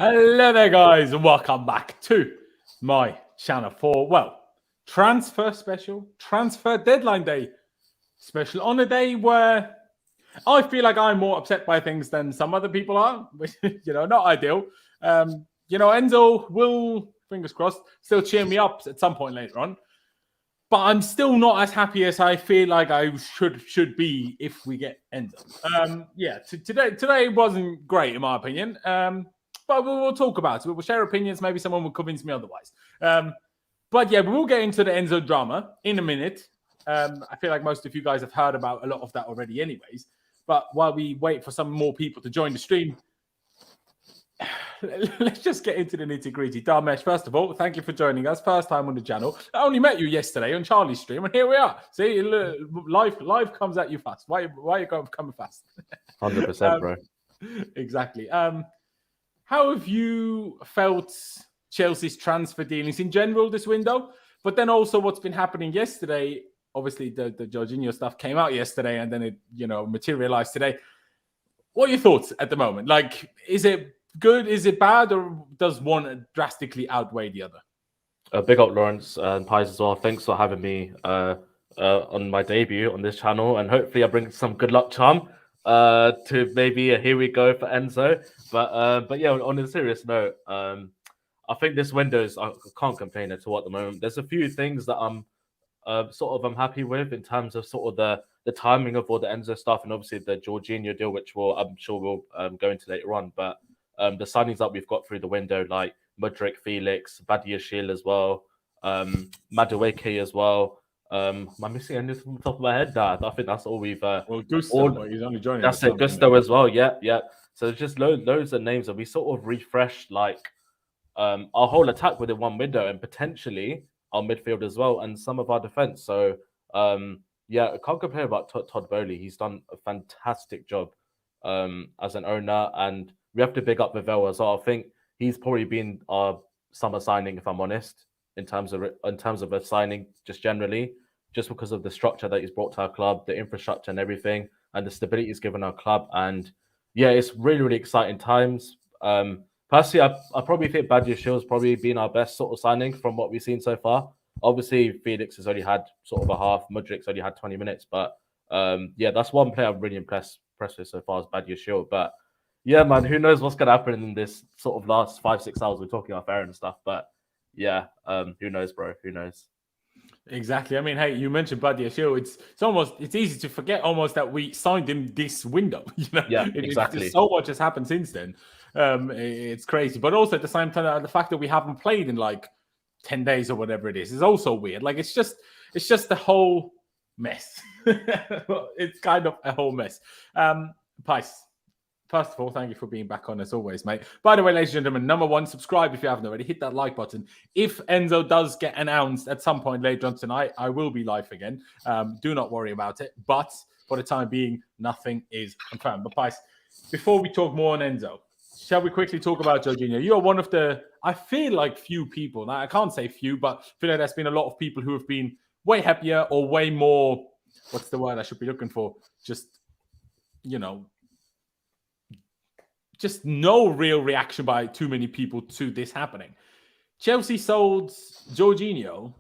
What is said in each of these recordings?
Hello there, guys, and welcome back to my channel for, transfer special, transfer deadline day special, on a day where I feel like I'm more upset by things than some other people are, which, not ideal. Enzo will, fingers crossed, still cheer me up at some point later on. But I'm still not as happy as I feel like I should be if we get Enzo. Today wasn't great in my opinion. But we'll talk about it. We'll share opinions. Maybe someone will convince me otherwise. We will get into the Enzo drama in a minute. I feel like most of you guys have heard about a lot of that already anyways. But while we wait for some more people to join the stream, let's just get into the nitty-gritty. Dharmesh, first of all, thank you for joining us. First time on the channel. I only met you yesterday on Charlie's stream, and here we are. See, life comes at you fast. Why are you coming fast? 100%, bro. Exactly. How have you felt Chelsea's transfer dealings in general this window? But then also what's been happening yesterday. Obviously, the Jorginho stuff came out yesterday, and then it materialized today. What are your thoughts at the moment? Like, is it good? Is it bad? Or does one drastically outweigh the other? Big up Laurenz and Pies as well. Thanks for having me on my debut on this channel. And hopefully I bring some good luck charm to maybe here we go for Enzo. But yeah, on a serious note, I think this window I can't complain at all at the moment. There's a few things that I'm I'm happy with in terms of sort of the timing of all the Enzo stuff, and obviously the Jorginho deal, which I'm sure we'll go into later on. But the signings that we've got through the window, like Mudryk, Felix, Badiashile as well, Mudryk as well. Am I missing anything from the top of my head? Nah, I think that's all we've. Gusto, he's only joining. That's it, Gusto as well. Yeah. So there's just loads of names that we sort of refreshed, like our whole attack within one window, and potentially our midfield as well, and some of our defense. So I can't complain about Todd Bowley. He's done a fantastic job as an owner, and we have to big up Vivell as well. I think he's probably been our summer signing, if I'm honest, in terms of a signing, just generally, just because of the structure that he's brought to our club, the infrastructure and everything, and the stability he's given our club. And yeah, it's really, really exciting times. Personally, I probably think Badiashile has probably been our best sort of signing from what we've seen so far. Obviously, Felix has only had sort of a half. Mudryk's only had 20 minutes. But that's one player I'm really impressed with so far is Badiashile. But yeah, man, who knows what's going to happen in this sort of last 5-6 hours? We're talking off air and stuff. But yeah, who knows, bro? Who knows? Exactly. I mean, hey, you mentioned Badiashile. It's easy to forget almost that we signed him this window. Yeah, exactly. So much has happened since then. It's crazy. But also at the same time, the fact that we haven't played in like 10 days or whatever it is also weird. Like it's just the whole mess. It's kind of a whole mess. Pice, first of all, thank you for being back on as always, mate. By the way, ladies and gentlemen, number one, subscribe if you haven't already. Hit that like button. If Enzo does get announced at some point later on tonight, I will be live again. Do not worry about it. But for the time being, nothing is confirmed. But Pice, before we talk more on Enzo, shall we quickly talk about Jorginho? You are one of the, I feel like few people, now I can't say few, but I feel like there's been a lot of people who have been way happier or way more, what's the word I should be looking for? Just no real reaction by too many people to this happening. Chelsea sold Jorginho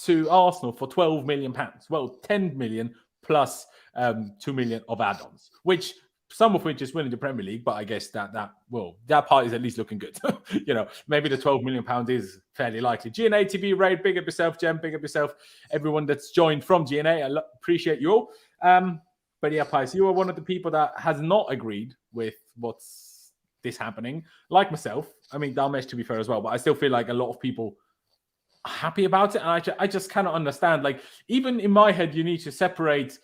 to Arsenal for £12 million. Well, 10 million plus 2 million of add-ons, some of which is winning the Premier League, but I guess that part is at least looking good. Maybe the £12 million is fairly likely. GNA TV raid, big up yourself, Jem, big up yourself. Everyone that's joined from GNA, I appreciate you all. But yeah, Pice, you are one of the people that has not agreed with what's this happening, like myself. I mean, Dalmesh to be fair as well, but I still feel like a lot of people are happy about it, and I just cannot understand. Like, even in my head, you need to separate.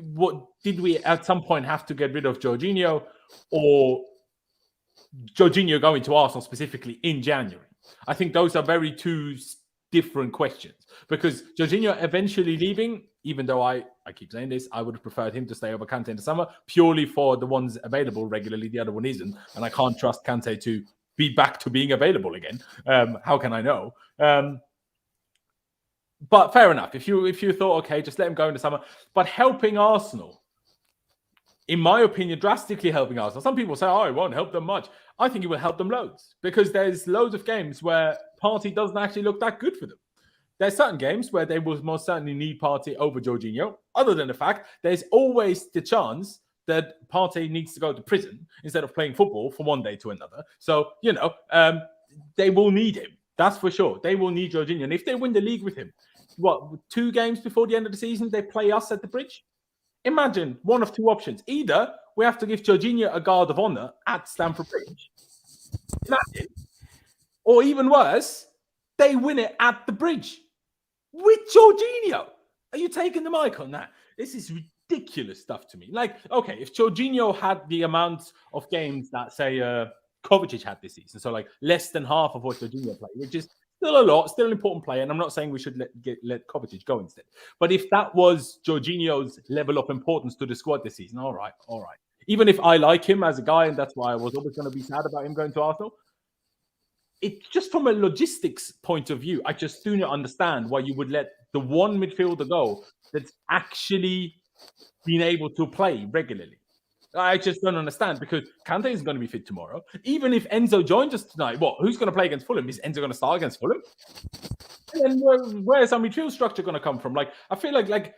What did we at some point have to get rid of Jorginho, or Jorginho going to Arsenal specifically in January? I think those are very two different questions, because Jorginho eventually leaving, even though I keep saying this, I would have preferred him to stay over Kante in the summer, purely for the ones available regularly. The other one isn't, and I can't trust Kante to be back to being available again. How can I know? But fair enough. If you thought, okay, just let him go in the summer. But helping Arsenal, in my opinion, drastically helping Arsenal. Some people say, oh, it won't help them much. I think it will help them loads because there's loads of games where Partey doesn't actually look that good for them. There's certain games where they will most certainly need Partey over Jorginho, other than the fact there's always the chance that Partey needs to go to prison instead of playing football from one day to another. So, they will need him. That's for sure. They will need Jorginho. And if they win the league with him, 2 games before the end of the season, they play us at the Bridge? Imagine one of 2 options. Either we have to give Jorginho a guard of honor at Stamford Bridge. Imagine. Or even worse, they win it at the Bridge with Jorginho. Are you taking the mic on that? This is ridiculous stuff to me. Like, okay, if Jorginho had the amount of games that, say, Kovacic had this season, so like less than half of what Jorginho played, which is still a lot, still an important player, and I'm not saying we should let Kovacic go instead. But if that was Jorginho's level of importance to the squad this season, all right. Even if I like him as a guy, and that's why I was always going to be sad about him going to Arsenal, it's just from a logistics point of view, I just do not understand why you would let the one midfielder go that's actually been able to play regularly. I just don't understand because Kante isn't going to be fit tomorrow. Even if Enzo joins us tonight, who's going to play against Fulham? Is Enzo going to start against Fulham? And then where's our midfield structure going to come from? Like, I feel like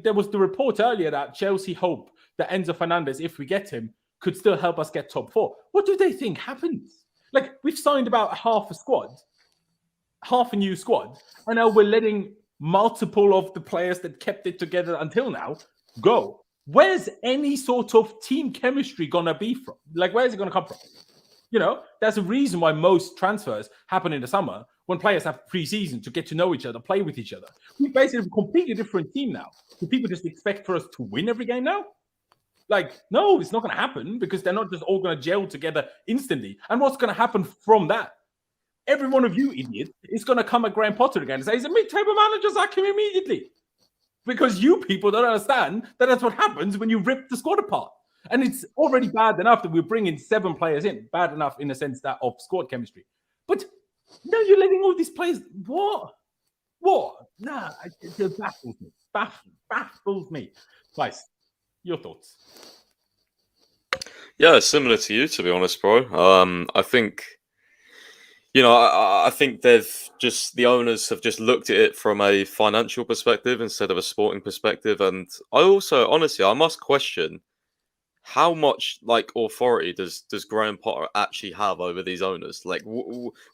there was the report earlier that Chelsea hope that Enzo Fernandez, if we get him, could still help us get top 4. What do they think happens? Like, we've signed about half a new squad, and now we're letting multiple of the players that kept it together until now go. Where's any sort of team chemistry going to be from? Like, where's it going to come from? There's a reason why most transfers happen in the summer when players have pre-season to get to know each other, play with each other. We basically have a completely different team now. Do people just expect for us to win every game now? Like, no, it's not going to happen because they're not just all going to gel together instantly. And what's going to happen from that? Every one of you idiots is going to come at Graham Potter again and say, he's a mid-table manager, sack him immediately. Because you people don't understand that that's what happens when you rip the squad apart. And it's already bad enough that we're bringing 7 players in. Bad enough in the sense that of squad chemistry. But now you're letting all these players... What? Nah, it baffles me. Baffles me. Guys, your thoughts? Yeah, similar to you, to be honest, bro. I think... I think the owners have just looked at it from a financial perspective instead of a sporting perspective. And I also, honestly, I must question how much authority does Graham Potter actually have over these owners? Like,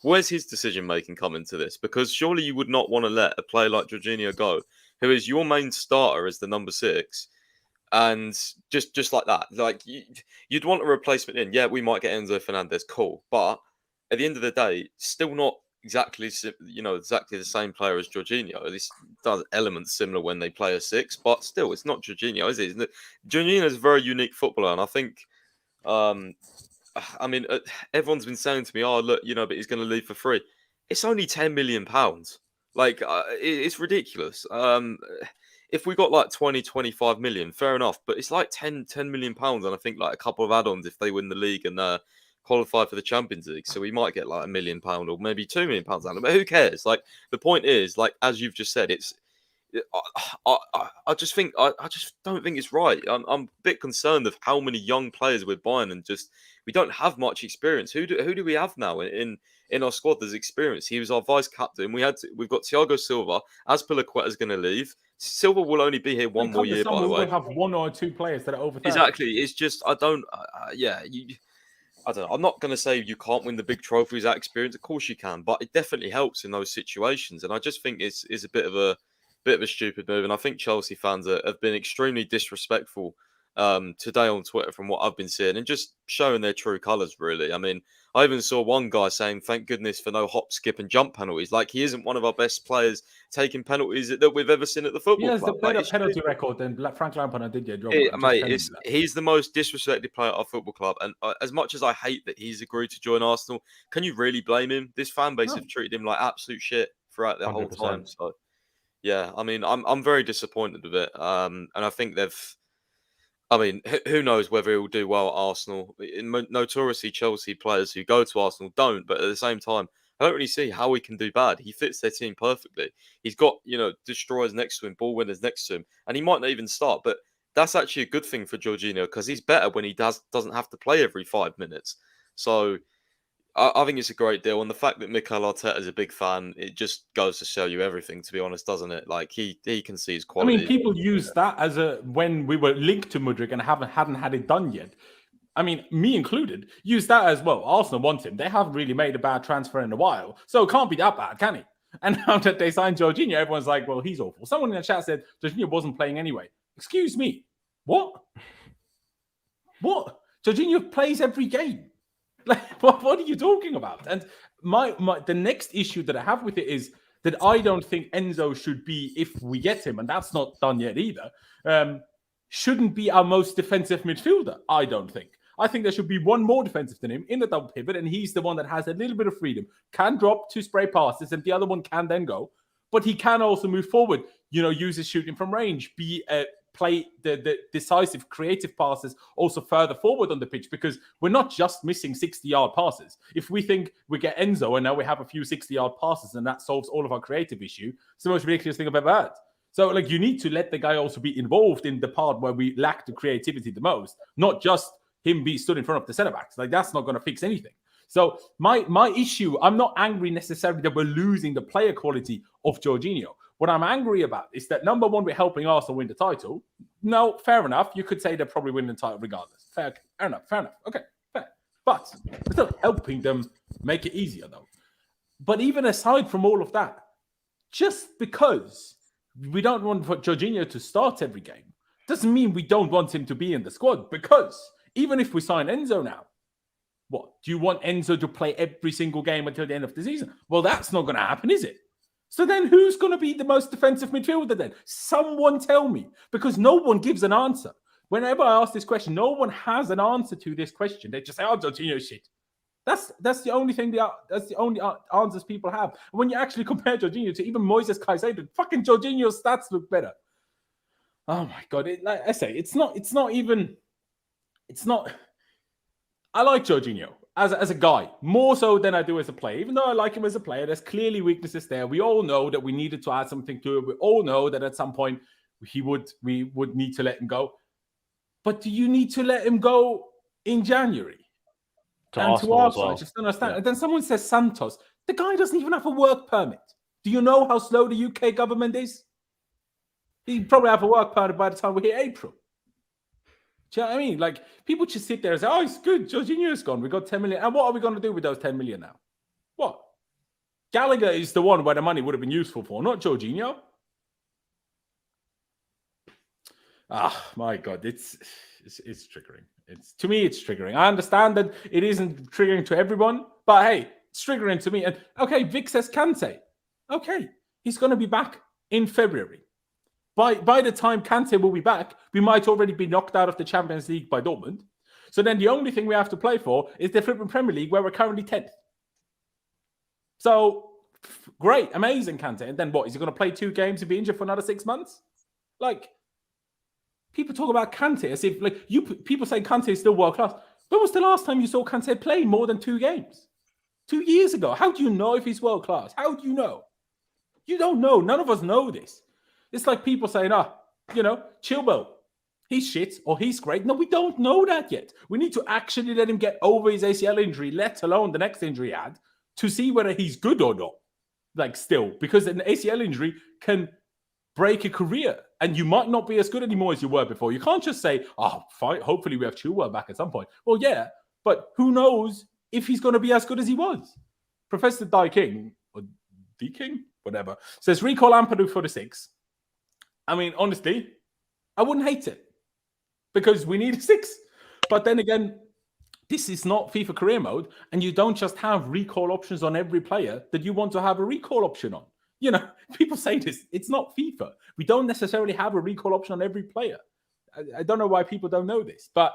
where's his decision making come into this? Because surely you would not want to let a player like Jorginho go, who is your main starter as the number 6, and just like that. Like, you'd want a replacement in. Yeah, we might get Enzo Fernandez, cool, but at the end of the day, still not exactly the same player as Jorginho. At least does elements similar when they play a 6, but still, it's not Jorginho, is it? Jorginho is a very unique footballer, and I think, everyone's been saying to me, "Oh, look, but he's going to leave for free." It's only £10 million. Like, it's ridiculous. If we got 20, 25 million, fair enough, but it's like £10 million, and I think a couple of add-ons if they win the league and qualify for the Champions League, so we might get £1 million or maybe £2 million out of it. But who cares? Like, the point is, as you've just said, it's. I just don't think it's right. I'm a bit concerned of how many young players we're buying, and just we don't have much experience. Who do we have now in our squad? There's experience. He was our vice captain. We've got Thiago Silva. Aspilicueta is going to leave. Silva will only be here one more year. By the way, we'll have 1 or 2 players that are over 30. Exactly. It's just I don't know. I'm not going to say you can't win the big trophies at experience. Of course you can, but it definitely helps in those situations. And I just think it's a bit of a stupid move. And I think Chelsea fans have been extremely disrespectful today on Twitter from what I've been seeing, and just showing their true colours, really. I mean, I even saw one guy saying, thank goodness for no hop, skip and jump penalties. Like, he isn't one of our best players taking penalties that we've ever seen at the football club. He has the better penalty record than Frank Lampard and Didier Drogba. He's the most disrespected player at our football club. And as much as I hate that he's agreed to join Arsenal, can you really blame him? This fan base have treated him like absolute shit throughout the 100%. Whole time. So, yeah, I mean, I'm very disappointed with it. And I think who knows whether he'll do well at Arsenal. Notoriously, Chelsea players who go to Arsenal don't, but at the same time, I don't really see how he can do bad. He fits their team perfectly. He's got, destroyers next to him, ball winners next to him, and he might not even start. But that's actually a good thing for Jorginho because he's better when he doesn't have to play every 5 minutes. So I think it's a great deal. And the fact that Mikel Arteta is a big fan, it just goes to show you everything, to be honest, doesn't it? Like he can see his quality. I mean, people use that as when we were linked to Mudryk and hadn't had it done yet. I mean, me included, use that as well. Arsenal want him. They haven't really made a bad transfer in a while. So it can't be that bad, can he? And now that they signed Jorginho, everyone's like, well, he's awful. Someone in the chat said Jorginho wasn't playing anyway. Excuse me. What? What? Jorginho plays every game. Like, what are you talking about? And the next issue that I have with it is that I don't think Enzo should be, if we get him, and that's not done yet either, shouldn't be our most defensive midfielder. I don't think. I think there should be one more defensive than him in the double pivot, and he's the one that has a little bit of freedom, can drop to spray passes, and the other one can then go. But he can also move forward, use his shooting from range, play the decisive, creative passes also further forward on the pitch, because we're not just missing 60-yard passes. If we think we get Enzo and now we have a few 60-yard passes and that solves all of our creative issue, it's the most ridiculous thing I've ever heard. So, you need to let the guy also be involved in the part where we lack the creativity the most, not just him be stood in front of the centre-backs. That's not going to fix anything. So my issue, I'm not angry necessarily that we're losing the player quality of Jorginho. What I'm angry about is that, number one, we're helping Arsenal win the title. No, fair enough. You could say they're probably winning the title regardless. Fair enough. Okay, fair. But we're still helping them make it easier, though. But even aside from all of that, just because we don't want Jorginho to start every game doesn't mean we don't want him to be in the squad. Because even if we sign Enzo now, what? Do you want Enzo to play every single game until the end of the season? Well, that's not going to happen, is it? So then who's going to be the most defensive midfielder then? Someone tell me, because no one gives an answer. Whenever I ask this question, no one has an answer to this question. They just say, oh, Jorginho shit. That's the only thing, that's the only answers people have. And when you actually compare Jorginho to even Moises Caicedo, fucking Jorginho's stats look better. Oh my God. Like I say, it's not. I like Jorginho as a guy, more so than I do as a player. Even though I like him as a player, there's clearly weaknesses there. We all know that we needed to add something to it. We all know that at some point we would need to let him go. But do you need to let him go in January? To Arsenal as well. I just don't understand. Yeah. And then someone says Santos. The guy doesn't even have a work permit. Do you know how slow the UK government is? He'd probably have a work permit by the time we hit April. Do you know what I mean? Like, people just sit there and say, oh, it's good. Jorginho's gone. We got 10 million. And what are we going to do with those 10 million now? What? Gallagher is the one where the money would have been useful for, not Jorginho. Ah, my God. It's triggering. To me, it's triggering. I understand that it isn't triggering to everyone, but hey, it's triggering to me. And okay, Vic says Kante. Okay, he's going to be back in February. By the time Kante will be back, we might already be knocked out of the Champions League by Dortmund. So then the only thing we have to play for is the flipping Premier League, where we're currently 10th. So, great, amazing, Kante. And then what? Is he going to play 2 games and be injured for another 6 months? Like, people talk about Kante as if, people say Kante is still world-class. When was the last time you saw Kante play more than 2 games? 2 years ago. How do you know if he's world-class? How do you know? You don't know. None of us know this. It's like people saying, Chilwell, he's shit or he's great. No, we don't know that yet. We need to actually let him get over his ACL injury, let alone the next injury he had, to see whether he's good or not. Still, because an ACL injury can break a career and you might not be as good anymore as you were before. You can't just say, oh, fine, hopefully we have Chilwell back at some point. Well, yeah, but who knows if he's going to be as good as he was? Professor Di King, or D King, whatever, says recall Ampadu for the 6. I mean, honestly, I wouldn't hate it because we need a 6. But then again, this is not FIFA career mode, and you don't just have recall options on every player that you want to have a recall option on. People say this. It's not FIFA. We don't necessarily have a recall option on every player. I don't know why people don't know this, but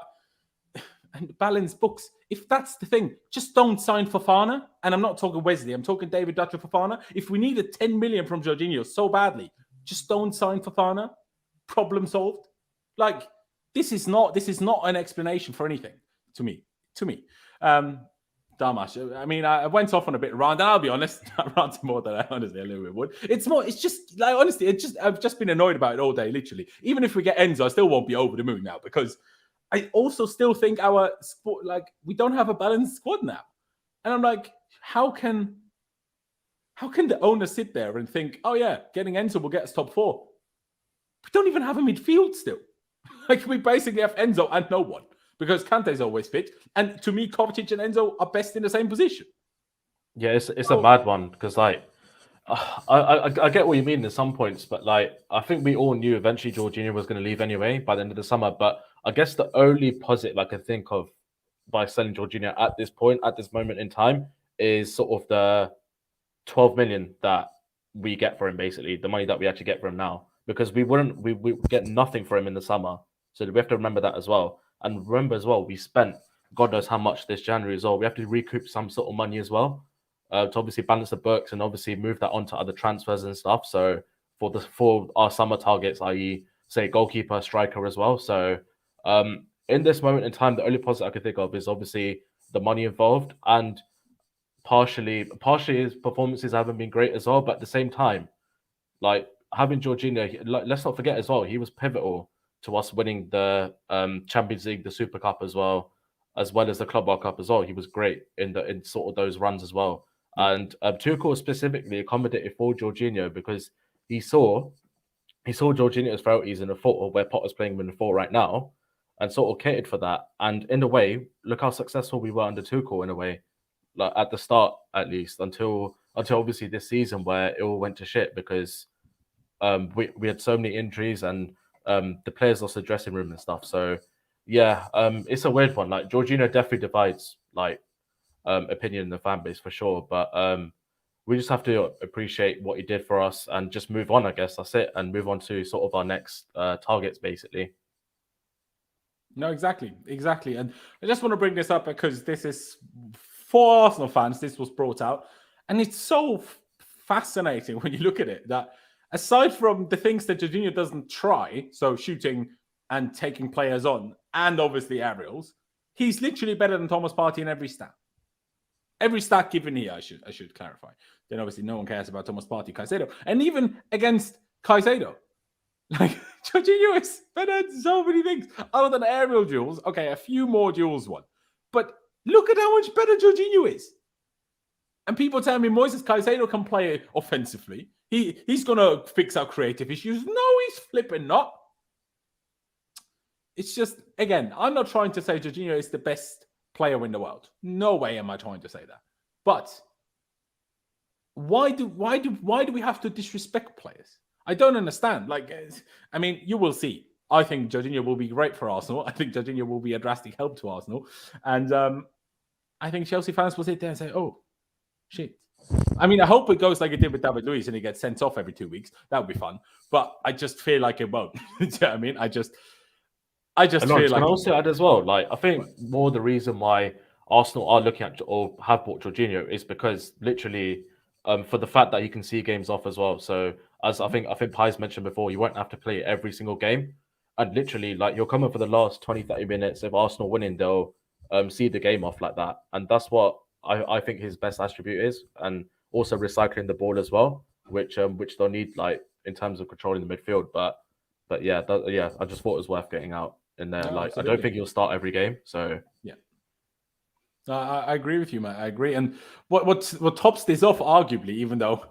and balance books. If that's the thing, just don't sign Fofana. And I'm not talking Wesley. I'm talking David Datro Fofana. If we needed 10 million from Jorginho so badly, just don't sign Fofana. Problem solved. This is not an explanation for anything to me. Damash. I mean, I went off on a bit rant, and I'll be honest, I ranted more than I honestly a little bit would. It's just like honestly, I've just been annoyed about it all day, literally. Even if we get Enzo, I still won't be over the moon now because I also still think our sport, like, we don't have a balanced squad now. And I'm like, how can the owner sit there and think, oh yeah, getting Enzo will get us top 4? We don't even have a midfield still. Like, we basically have Enzo and no one because Kante's always fit. And to me, Kovacic and Enzo are best in the same position. Yeah, it's a mad one because, like, I get what you mean in some points, but like, I think we all knew eventually Jorginho was going to leave anyway by the end of the summer. But I guess the only positive I can think of by selling Jorginho at this point, at this moment in time, is sort of the 12 million that we get for him, basically the money that we actually get for him now, because we get nothing for him in the summer. So we have to remember that as well. And remember as well, we spent God knows how much this January as well. We have to recoup some sort of money as well to obviously balance the books and obviously move that onto other transfers and stuff. So for our summer targets, i.e., say goalkeeper, striker as well. So in this moment in time, the only positive I can think of is obviously the money involved, and partially his performances haven't been great as well. But at the same time, like, having Jorginho, let's not forget as well, he was pivotal to us winning the Champions League, the Super Cup as well as the Club World Cup as well. He was great in sort of those runs as well. And Tuchel specifically accommodated for Jorginho because he saw Jorginho's frailties in the 4, where Potter's playing him in the 4 right now, and sort of catered for that. And in a way, look how successful we were under Tuchel in a way, like at the start at least, until obviously this season where it all went to shit because we had so many injuries and the players lost the dressing room and stuff. So yeah, it's a weird one. Like, Jorginho definitely divides like opinion in the fan base for sure, but we just have to appreciate what he did for us and just move on. I guess that's it, and move on to sort of our next targets, basically. No, exactly. And I just want to bring this up because this is for Arsenal fans. This was brought out, and it's so fascinating when you look at it that aside from the things that Jorginho doesn't try, so shooting and taking players on, and obviously aerials, he's literally better than Thomas Partey in every stat. Every stat given here, I should clarify. Then obviously no one cares about Thomas Partey, Caicedo, and even against Caicedo, like, Jorginho is better at so many things other than aerial duels. Okay, a few more duels won, but look at how much better Jorginho is. And people tell me Moises Caicedo can play offensively. He's gonna fix our creative issues. No, he's flipping not. It's just, again, I'm not trying to say Jorginho is the best player in the world. No way am I trying to say that. But why do we have to disrespect players? I don't understand. Like, I mean, you will see. I think Jorginho will be great for Arsenal. I think Jorginho will be a drastic help to Arsenal. And I think Chelsea fans will sit there and say, oh, shit. I mean, I hope it goes like it did with David Luiz and he gets sent off every 2 weeks. That would be fun. But I just feel like it won't. You know what I mean? I just feel like... Can I also add as well, like, I think more the reason why Arsenal are looking at or have bought Jorginho is because literally for the fact that he can see games off as well. So as I think Pys mentioned before, you won't have to play every single game. And literally, like, you're coming for the last 20, 30 minutes. If Arsenal winning, they'll see the game off like that. And that's what I think his best attribute is. And also recycling the ball as well, which they'll need, like, in terms of controlling the midfield. But yeah, I just thought it was worth getting out in there. No, like, absolutely. I don't think he'll start every game. So yeah. I agree with you, Matt. I agree. And what tops this off, arguably, even though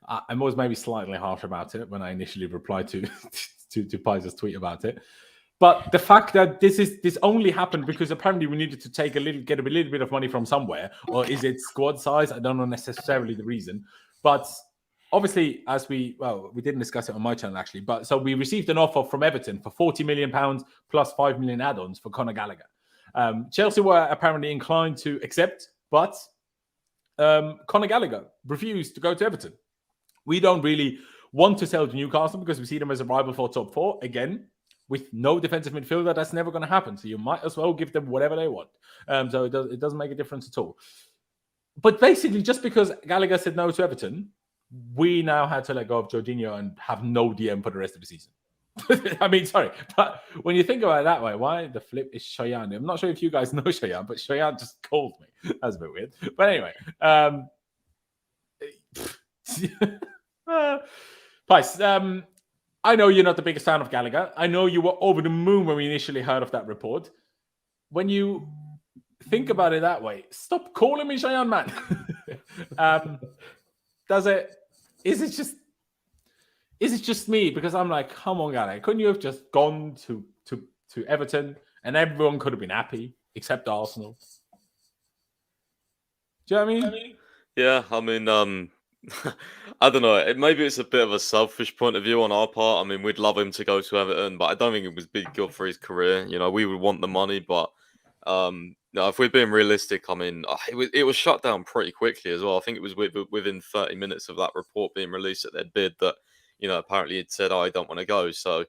I'm always maybe slightly harsh about it when I initially replied to Pys' tweet about it, but the fact that this only happened because apparently we needed to get a little bit of money from somewhere, or is it squad size? I don't know necessarily the reason, but obviously, we didn't discuss it on my channel actually, but so we received an offer from Everton for £40 million plus 5 million add-ons for Conor Gallagher. Chelsea were apparently inclined to accept, but Conor Gallagher refused to go to Everton. We don't really want to sell to Newcastle because we see them as a rival for top 4. Again, with no defensive midfielder, that's never going to happen. So you might as well give them whatever they want. So it doesn't make a difference at all. But basically, just because Gallagher said no to Everton, we now had to let go of Jorginho and have no DM for the rest of the season. I mean, sorry, but when you think about it that way, why the flip is Cheyenne? I'm not sure if you guys know Cheyenne, but Cheyenne just called me. That's a bit weird. But anyway, Pice, I know you're not the biggest fan of Gallagher. I know you were over the moon when we initially heard of that report. When you think about it that way, stop calling me Cheyenne, man. Is it just me? Because I'm like, come on, Gallagher, couldn't you have just gone to Everton and everyone could have been happy except Arsenal? Do you know what I mean? Yeah, I mean, I don't know. Maybe it's a bit of a selfish point of view on our part. I mean, we'd love him to go to Everton, but I don't think it would be good for his career. You know, we would want the money, but no, if we're being realistic, I mean, it was shut down pretty quickly as well. I think it was within 30 minutes of that report being released at their bid that, you know, apparently it said, "Oh, I don't want to go." So,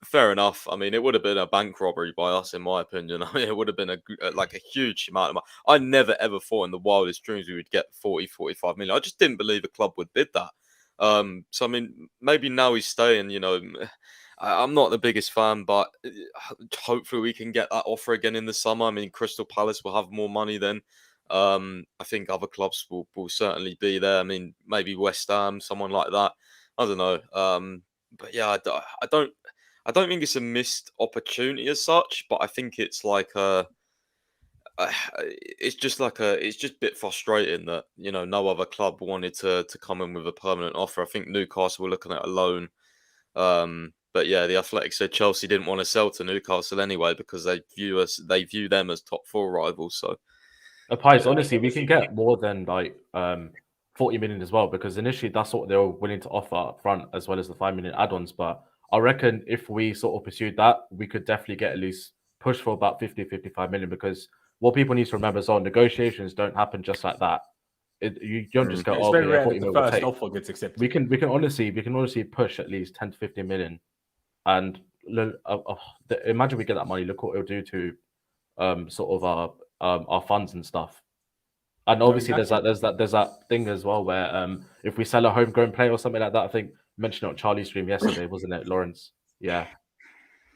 fair enough. I mean, it would have been a bank robbery by us, in my opinion. I mean, it would have been like a huge amount of money. I never ever thought in the wildest dreams we would get 45 million. I just didn't believe a club would bid that. So I mean, maybe now he's staying. You know, I'm not the biggest fan, but hopefully we can get that offer again in the summer. I mean, Crystal Palace will have more money then. I think other clubs will certainly be there. I mean, maybe West Ham, someone like that. I don't know. But yeah, I don't think it's a missed opportunity as such, but I think it's like it's just a bit frustrating that, you know, no other club wanted to come in with a permanent offer. I think Newcastle were looking at a loan. But yeah, the Athletic said Chelsea didn't want to sell to Newcastle anyway because they view them as top 4 rivals. So, Pies, honestly, we can get more than like 40 million as well, because initially that's what they were willing to offer up front, as well as the 5 million add-ons. But I reckon if we sort of pursued that, we could definitely get at least push for about 55 million, because what people need to remember is negotiations don't happen just like that. You don't just go, It's oh, very okay, rare 40 that the million first we'll take. offer gets accepted. We can honestly push at least 10 to 15 million, and imagine we get that money. Look what it'll do to sort of our funds and stuff. And obviously, exactly. there's that thing as well where if we sell a homegrown player or something like that, I think mentioned it on Charlie's stream yesterday, wasn't it, Laurenz? Yeah.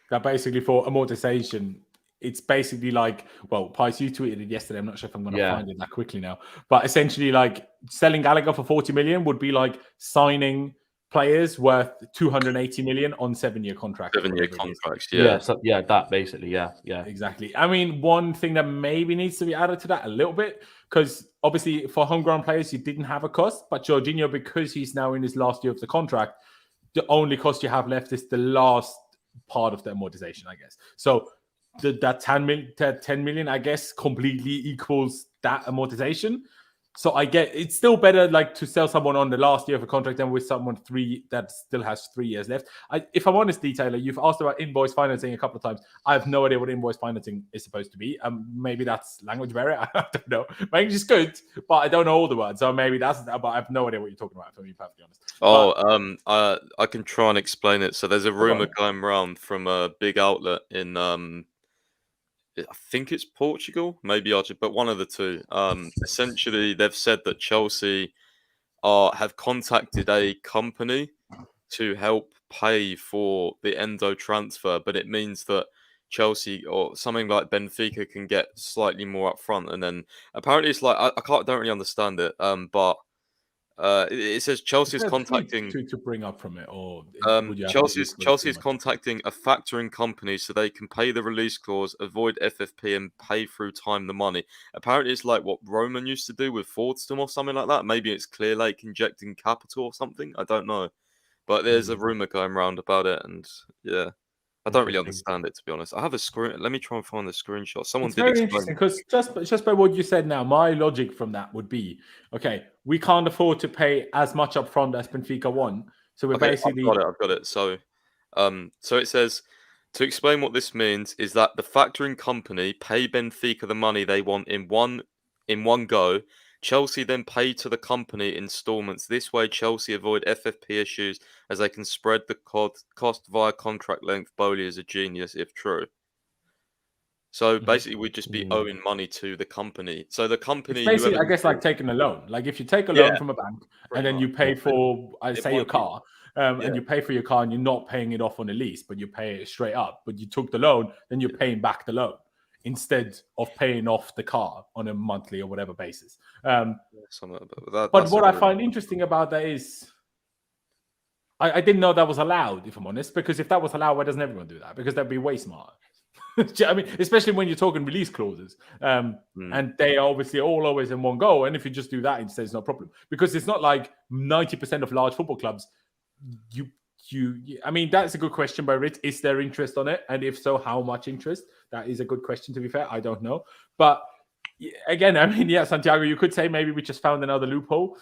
That basically for amortization, it's basically like, well, Pice, you tweeted it yesterday. I'm not sure if I'm going to find it that quickly now, but essentially, like selling Gallagher for 40 million would be like signing players worth 280 million on 7-year contracts. 7-year contracts, that basically, yeah, exactly. I mean, one thing that maybe needs to be added to that a little bit, because obviously for homegrown players you didn't have a cost, but Jorginho, because he's now in his last year of the contract, the only cost you have left is the last part of the amortization, I guess. So that 10 million, I guess, completely equals that amortization. So I get it's still better like to sell someone on the last year of a contract than with someone that still has 3 years left. If I'm honest, Detailer, you've asked about invoice financing a couple of times. I have no idea what invoice financing is supposed to be. Maybe that's language barrier. I don't know. My English is good, but I don't know all the words. So maybe that's. But I have no idea what you're talking about. For me, perfectly honest. I can try and explain it. So there's a rumor going around from a big outlet in I think it's Portugal, maybe Argentina, but one of the two. Essentially, they've said that Chelsea have contacted a company to help pay for the Endo transfer, but it means that Chelsea or something like Benfica can get slightly more upfront, and then apparently it's like I don't really understand it. But it says Chelsea's contacting to bring up from it, or Chelsea's contacting a factoring company so they can pay the release clause, avoid FFP, and pay through time the money. Apparently, it's like what Roman used to do with Fordstam or something like that. Maybe it's Clear Lake injecting capital or something. I don't know, but there's a rumor going around about it, and yeah. I don't really understand it, to be honest. I have a screen. Let me try and find the screenshot. Someone did very interesting because just by what you said now, my logic from that would be, okay, we can't afford to pay as much upfront as Benfica want, so we're basically. I've got it. So it says to explain what this means is that the factoring company pay Benfica the money they want in one go. Chelsea then pay to the company installments. This way, Chelsea avoid FFP issues as they can spread the cost via contract length. Bowley is a genius, if true. So basically, we'd just be owing money to the company. So the company, It's basically, whoever I guess, like taking a loan. Like if you take a Yeah, loan from a bank and then much. you pay for, It say, your might be- car, and you pay for your car and you're not paying it off on a lease, but you pay it straight up. But you took the loan, then you're paying back the loan instead of paying off the car on a monthly or whatever basis. something like that. But That's what a I really- find interesting about that is, I didn't know that was allowed, if I'm honest, because if that was allowed, why doesn't everyone do that? Because that'd be way smarter. Do you know what I mean, especially when you're talking release clauses, and they are obviously all always in one go. And if you just do that instead, it's no problem, because it's not like 90% of large football clubs. I mean, that's a good question by Rich. Is there interest on it? And if so, how much interest? That is a good question, to be fair. I don't know. But again, I mean, yeah, Santiago, you could say maybe we just found another loophole.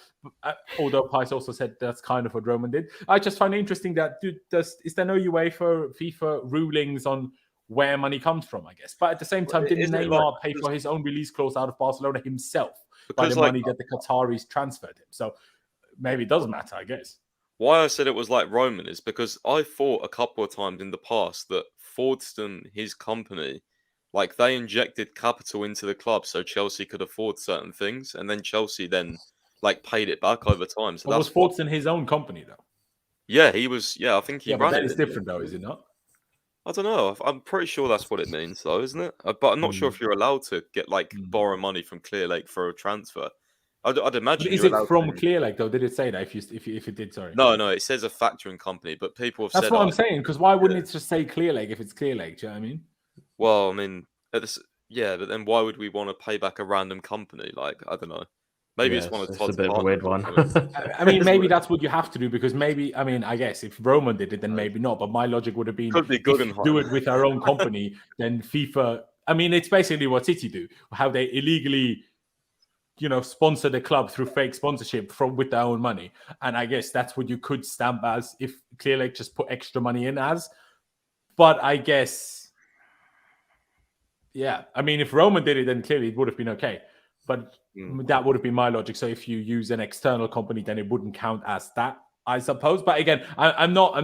Although Pice also said that's kind of what Roman did. I just find it interesting that is there no UEFA FIFA rulings on where money comes from, I guess. But at the same time, didn't Neymar pay for his own release clause out of Barcelona himself by the money that the Qataris transferred him? So maybe it doesn't matter, I guess. Why I said it was like Roman is because I thought a couple of times in the past that Fordston, his company, like they injected capital into the club so Chelsea could afford certain things, and then Chelsea then like paid it back over time. So but was Fordston his own company though? Yeah, he was. Yeah, I think he ran but that it. is different though, is it not? I don't know. I'm pretty sure that's what it means, though, isn't it? But I'm not sure if you're allowed to get borrow money from Clearlake for a transfer. I'd imagine. Is it from Clearlake though? Did it say that? If it did, sorry. No, it says a factoring company, but people have said that's what I'm saying. Because why wouldn't it just say Clearlake if it's Clearlake? Do you know what I mean? Well, I mean, but then why would we want to pay back a random company? Like, I don't know. Maybe it's one of Todd's. It's a bit of a weird one. I mean, maybe that's what you have to do, because maybe, I mean, I guess if Roman did it, then maybe not. But my logic would have been, Could be Guggenheim. Do it with our own company, then FIFA. I mean, it's basically what City do, how they illegally, sponsor the club through fake sponsorship with their own money. And I guess that's what you could stamp as if Clearlake just put extra money in as. But I guess, yeah, I mean, if Roman did it, then clearly it would have been okay. But that would have been my logic. So if you use an external company, then it wouldn't count as that, I suppose. But again, I'm not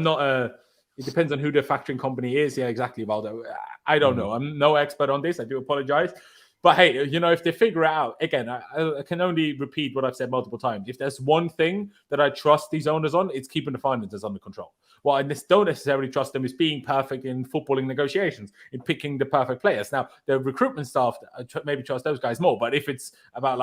it depends on who the factoring company is. Yeah, exactly, Valdo. I don't know. I'm no expert on this. I do apologize. But hey, if they figure it out, again, I can only repeat what I've said multiple times. If there's one thing that I trust these owners on, it's keeping the finances under control. What I don't necessarily trust them is being perfect in footballing negotiations, in picking the perfect players. Now, the recruitment staff, I maybe trust those guys more. But if it's about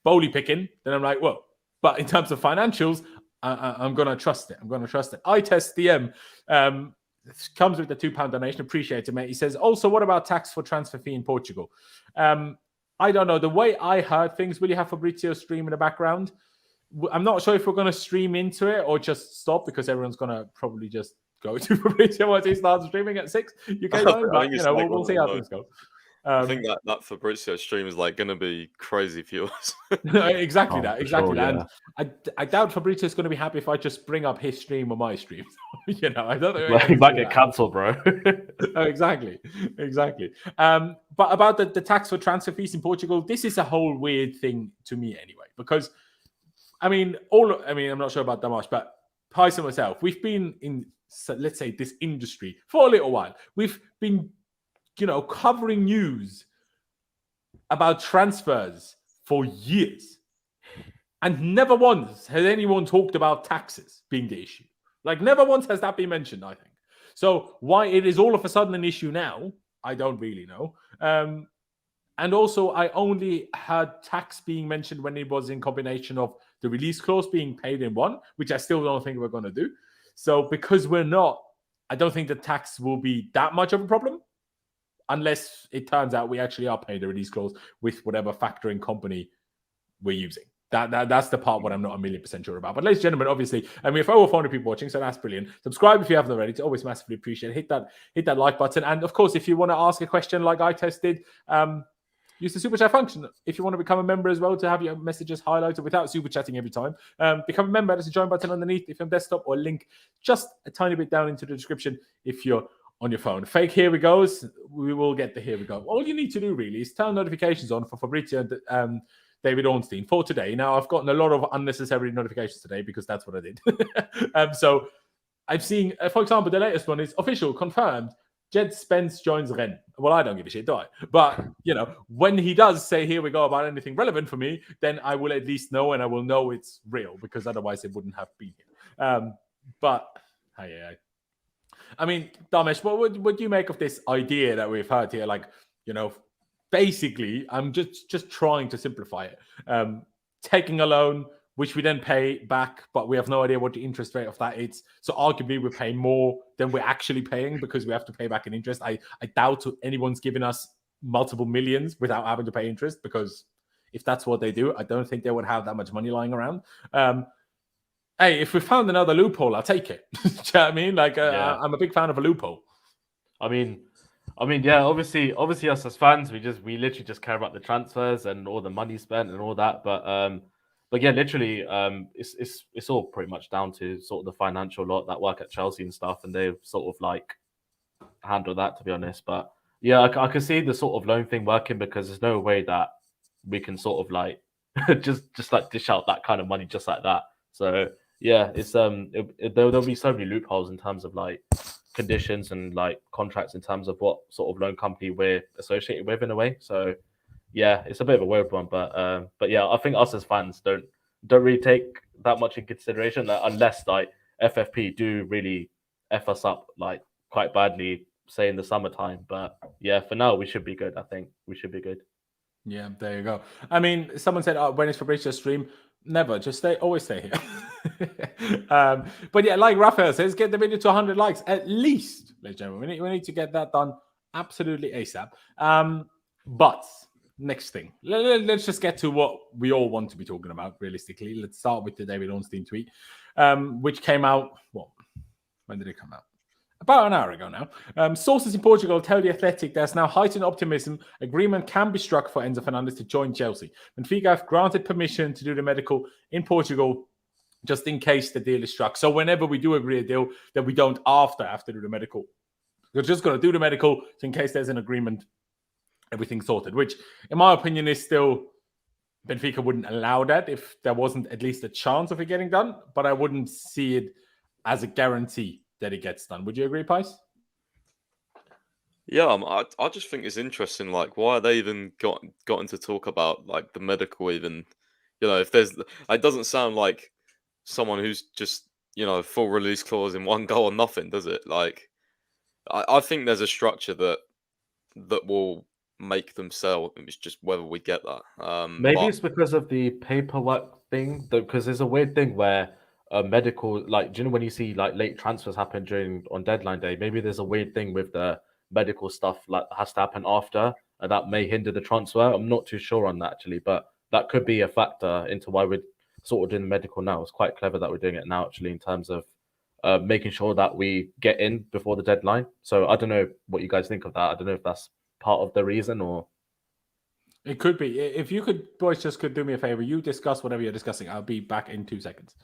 bowley picking, then I'm like, whoa. But in terms of financials, I'm going to trust it. I test DM. Comes with the £2 donation. Appreciate it, mate. He says, also, what about tax for transfer fee in Portugal? I don't know. The way I heard things, will you have Fabrizio stream in the background? I'm not sure if we're going to stream into it or just stop, because everyone's going to probably just go to Fabrizio once he starts streaming at 6 UK time. But, we'll see how things go. I think that Fabrizio stream is going to be crazy for us. Exactly that. Sure, yeah. And I doubt Fabrizio is going to be happy if I just bring up his stream or my stream. I don't think he might get cancelled, bro. Exactly. But about the tax for transfer fees in Portugal, this is a whole weird thing to me anyway, because I'm not sure about Damash, but Pice and myself, we've been in, let's say, this industry for a little while. We've been, covering news about transfers for years. And never once has anyone talked about taxes being the issue. Never once has that been mentioned, I think. So why it is all of a sudden an issue now, I don't really know. And also, I only heard tax being mentioned when it was in combination of the release clause being paid in one, which I still don't think we're going to do. So because we're not, I don't think the tax will be that much of a problem, unless it turns out we actually are paying the release clause with whatever factoring company we're using. That's the part what I'm not 1,000,000% sure about. But ladies and gentlemen, obviously, we have over 400 people watching, so that's brilliant. Subscribe if you haven't already. It's always massively appreciated. Hit that like button. And of course, if you want to ask a question like I tested, use the super chat function. If you want to become a member as well, to have your messages highlighted without super chatting every time, become a member. There's a join button underneath if you're on desktop, or link just a tiny bit down into the description if you're on your phone. Fake here we goes. We will get the here we go. All you need to do really is turn notifications on for Fabrizio and David Ornstein for today. Now, I've gotten a lot of unnecessary notifications today because that's what I did. So I've seen, for example, the latest one is official, confirmed. Jed Spence joins Rennes. Well, I don't give a shit, do I? But, when he does say, here we go about anything relevant for me, then I will at least know, and I will know it's real, because otherwise it wouldn't have been here. I mean, Damesh, what would you make of this idea that we've heard here? Like, basically, I'm just trying to simplify it. Taking a loan, which we then pay back, but we have no idea what the interest rate of that is. So arguably, we're paying more than we're actually paying because we have to pay back in interest. I doubt anyone's giving us multiple millions without having to pay interest, because if that's what they do, I don't think they would have that much money lying around. Hey, if we found another loophole, I'll take it. Do you know what I mean? Like, I'm a big fan of a loophole. I mean, yeah. Obviously, us as fans, we literally just care about the transfers and all the money spent and all that. But yeah, literally, it's all pretty much down to sort of the financial lot that work at Chelsea and stuff, and they've sort of like handled that, to be honest. But yeah, I can see the sort of loan thing working, because there's no way that we can sort of like just like dish out that kind of money just like that. So yeah, it's there'll be so many loopholes in terms of like conditions and like contracts in terms of what sort of loan company we're associated with in a way. So yeah, it's a bit of a weird one, but yeah, I think us as fans don't really take that much in consideration, unless like FFP do really F us up like quite badly, say in the summertime. But yeah, for now we should be good. I think we should be good. Yeah, there you go. I mean, someone said, when is Fabrizio's stream? Never, just always stay here. But yeah, like Raphael says, get the video to 100 likes at least, ladies and gentlemen. We need to get that done absolutely ASAP. But next thing, let's just get to what we all want to be talking about, realistically. Let's start with the David Ornstein tweet, which came out, when did it come out? About an hour ago now. Sources in Portugal tell The Athletic there's now heightened optimism. Agreement can be struck for Enzo Fernandez to join Chelsea. Benfica have granted permission to do the medical in Portugal just in case the deal is struck. So whenever we do agree a deal, that we don't after do the medical. We're just going to do the medical in case there's an agreement, everything's sorted, which in my opinion is still, Benfica wouldn't allow that if there wasn't at least a chance of it getting done, but I wouldn't see it as a guarantee that it gets done. Would you agree, Pais? Yeah, I just think it's interesting. Like, why are they even gotten to talk about like the medical? Even, if there's, it doesn't sound like someone who's just full release clause in one goal or nothing, does it? Like, I think there's a structure that will make them sell. It's just whether we get that. Maybe it's because of the paperwork thing, because there's a weird thing where medical, like, do you know when you see like late transfers happen on deadline day? Maybe there's a weird thing with the medical stuff like has to happen after, and that may hinder the transfer. I'm not too sure on that actually, but that could be a factor into why we're sort of doing the medical now. It's quite clever that we're doing it now actually, in terms of making sure that we get in before the deadline. So I don't know what you guys think of that. I don't know if that's part of the reason or. It could be. If you could, boys, just could do me a favor. You discuss whatever you're discussing. I'll be back in 2 seconds.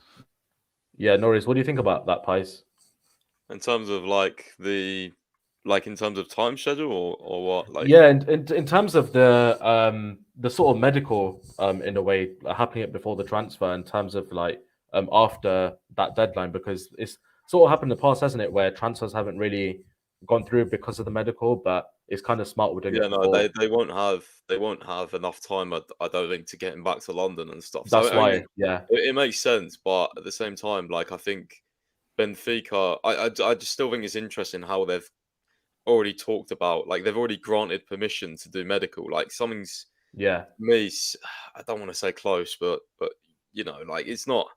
Yeah, Norris, what do you think about that, Pais? In terms of in terms of time schedule or what? Like, yeah, in terms of the sort of medical in a way happening before the transfer, in terms of like after that deadline, because it's sort of happened in the past, hasn't it, where transfers haven't really gone through because of the medical, but it's kind of smart we're doing it before. they won't have enough time, I don't think, to get him back to London and stuff. That's so, why, yeah, it makes sense, but at the same time, like, I think Benfica, I just still think it's interesting how they've already talked about, like, they've already granted permission to do medical. Like, something's, me, I don't want to say close, but like, it's not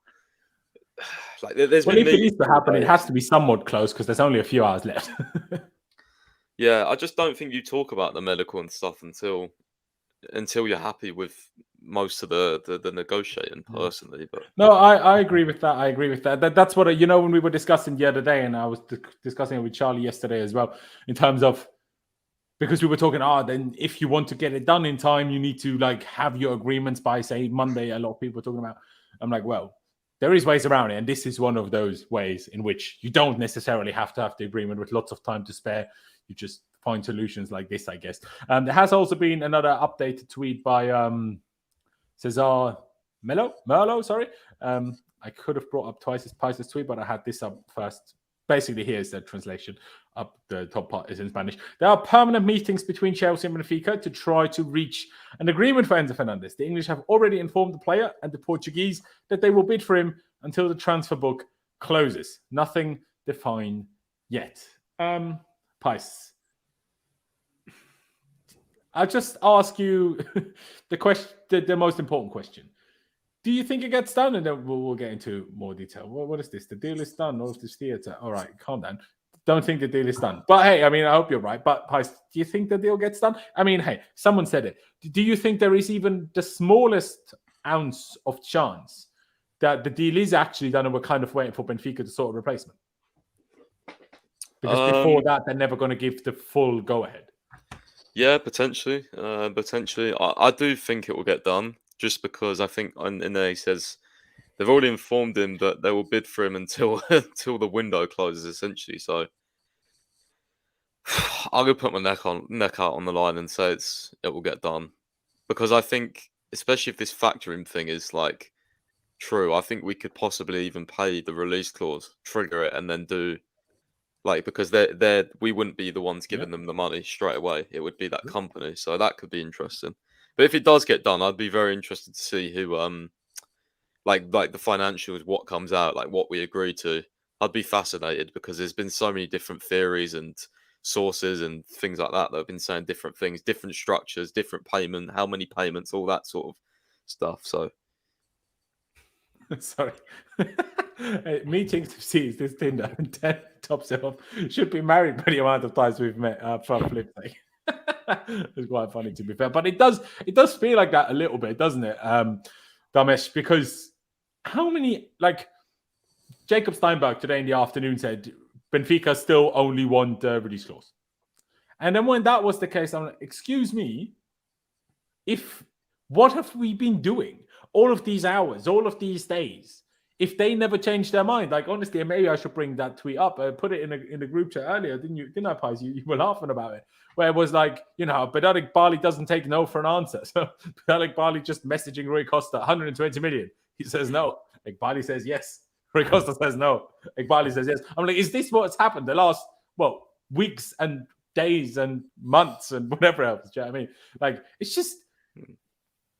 like there's. Well, if it needs to happen, it has to be somewhat close because there's only a few hours left. Yeah, I just don't think you talk about the medical and stuff until you're happy with most of the negotiating personally. But no, I agree with that. I agree with that. That's what when we were discussing the other day, and I was discussing it with Charlie yesterday as well, in terms of, because we were talking, then if you want to get it done in time, you need to like have your agreements by, say, Monday. A lot of people are talking about. I'm like, well, there is ways around it, and this is one of those ways in which you don't necessarily have to have the agreement with lots of time to spare. You just find solutions like this, I guess. There has also been another updated tweet by Cesar Merlo. Sorry. I could have brought up twice his Pice's tweet, but I had this up first. basically, here's the translation. Up the top part is in Spanish. There are permanent meetings between Chelsea and Benfica to try to reach an agreement for Enzo Fernandez. The English have already informed the player and the Portuguese that they will bid for him until the transfer book closes. Nothing defined yet. Pys, I'll just ask you the question, the most important question. Do you think it gets done? And then we'll get into more detail. What is this? The deal is done. All of this theatre. All right, calm down. Don't think the deal is done. But hey, I mean, I hope you're right. But Pys, do you think the deal gets done? I mean, hey, someone said it. Do you think there is even the smallest ounce of chance that the deal is actually done and we're kind of waiting for Benfica to sort a replacement? Because before that, they're never going to give the full go-ahead. Yeah, potentially. Potentially. I do think it will get done, just because I think in there he says they've already informed him that they will bid for him until until the window closes, essentially. So I'm gonna put my neck out on the line and say it will get done, because I think, especially if this factoring thing is like true, I think we could possibly even pay the release clause, trigger it, and then do like, because we wouldn't be the ones giving them the money straight away. It would be that company, so that could be interesting. But if it does get done, I'd be very interested to see who like the financials, what comes out, like what we agree to. I'd be fascinated, because there's been so many different theories and sources and things like that have been saying different things, different structures, different payment, how many payments, all that sort of stuff. So sorry. Meetings to see is this Tinder and 10 tops it off. Should be married by the amount of times we've met. From flip side. It's quite funny, to be fair, but it does feel like that a little bit, doesn't it, Damesh? Because how many, like Jacob Steinberg today in the afternoon said Benfica still only want the release clause, and then when that was the case, I'm like, excuse me, what have we been doing all of these hours, all of these days? If they never change their mind, like honestly, maybe I should bring that tweet up. I put it in the group chat earlier, didn't I, Pys? You were laughing about it, where it was like, Benoit Bali doesn't take no for an answer. So Benoit Bali just messaging Rui Costa, 120 million. He says no. Bali says yes. Rui Costa says no. Bali says yes. I'm like, is this what's happened the last weeks and days and months and whatever else? Do you know what I mean? Like, it's just,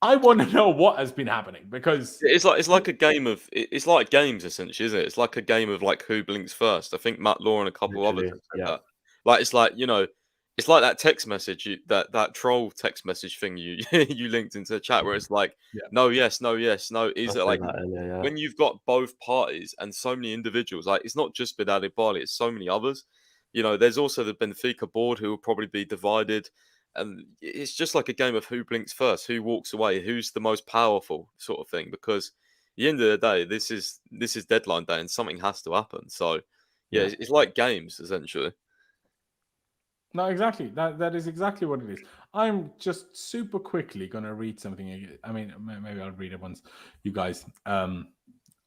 I want to know what has been happening, because it's like a game of it's like games, essentially, isn't it? It's like a game of like who blinks first. I think Matt Law and a couple others said that. Like, it's like, it's like that text message, that troll text message thing you linked into the chat, where it's like no, yes, no, yes, no. Is it like when you've got both parties and so many individuals? Like, it's not just Benoit Bali, it's so many others. There's also the Benfica board who will probably be divided. And it's just like a game of who blinks first, who walks away, who's the most powerful sort of thing. Because at the end of the day, this is deadline day, and something has to happen. So yeah. It's like games, essentially. No, exactly. That is exactly what it is. I'm just super quickly gonna read something. I mean, maybe I'll read it once you guys. I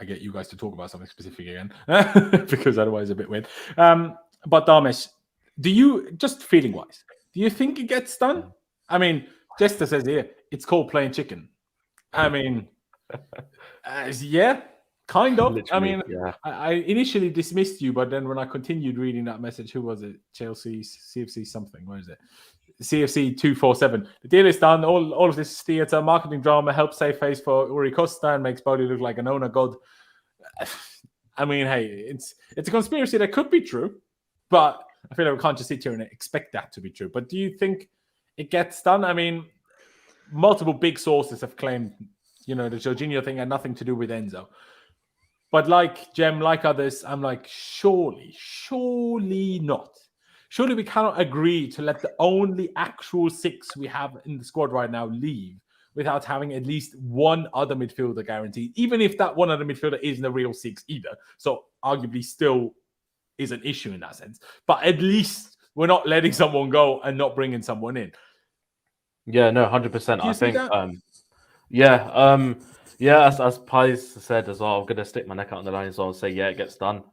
get you guys to talk about something specific again, because otherwise it's a bit weird. But Damesh, do you, just feeling wise, do you think it gets done? I mean, Jester says here, it's called playing chicken. I mean, yeah, kind of. Literally, I mean, I initially dismissed you, but then when I continued reading that message, who was it? Chelsea, CFC something. Where is it? CFC 247. The deal is done. All of this theatre, marketing drama helps save face for Rui Costa and makes Bodie look like an owner god. I mean, hey, it's a conspiracy that could be true, but I feel like we can't just sit here and expect that to be true. But do you think it gets done? I mean, multiple big sources have claimed, the Jorginho thing had nothing to do with Enzo. But like Jem, like others, I'm like, surely not. Surely we cannot agree to let the only actual 6 we have in the squad right now leave without having at least one other midfielder guaranteed, even if that one other midfielder isn't a real 6 either. So arguably still is an issue in that sense, but at least we're not letting someone go and not bringing someone in. Yeah, no, 100%. I think, as Pys said as well, I'm going to stick my neck out on the line as well and say, it gets done.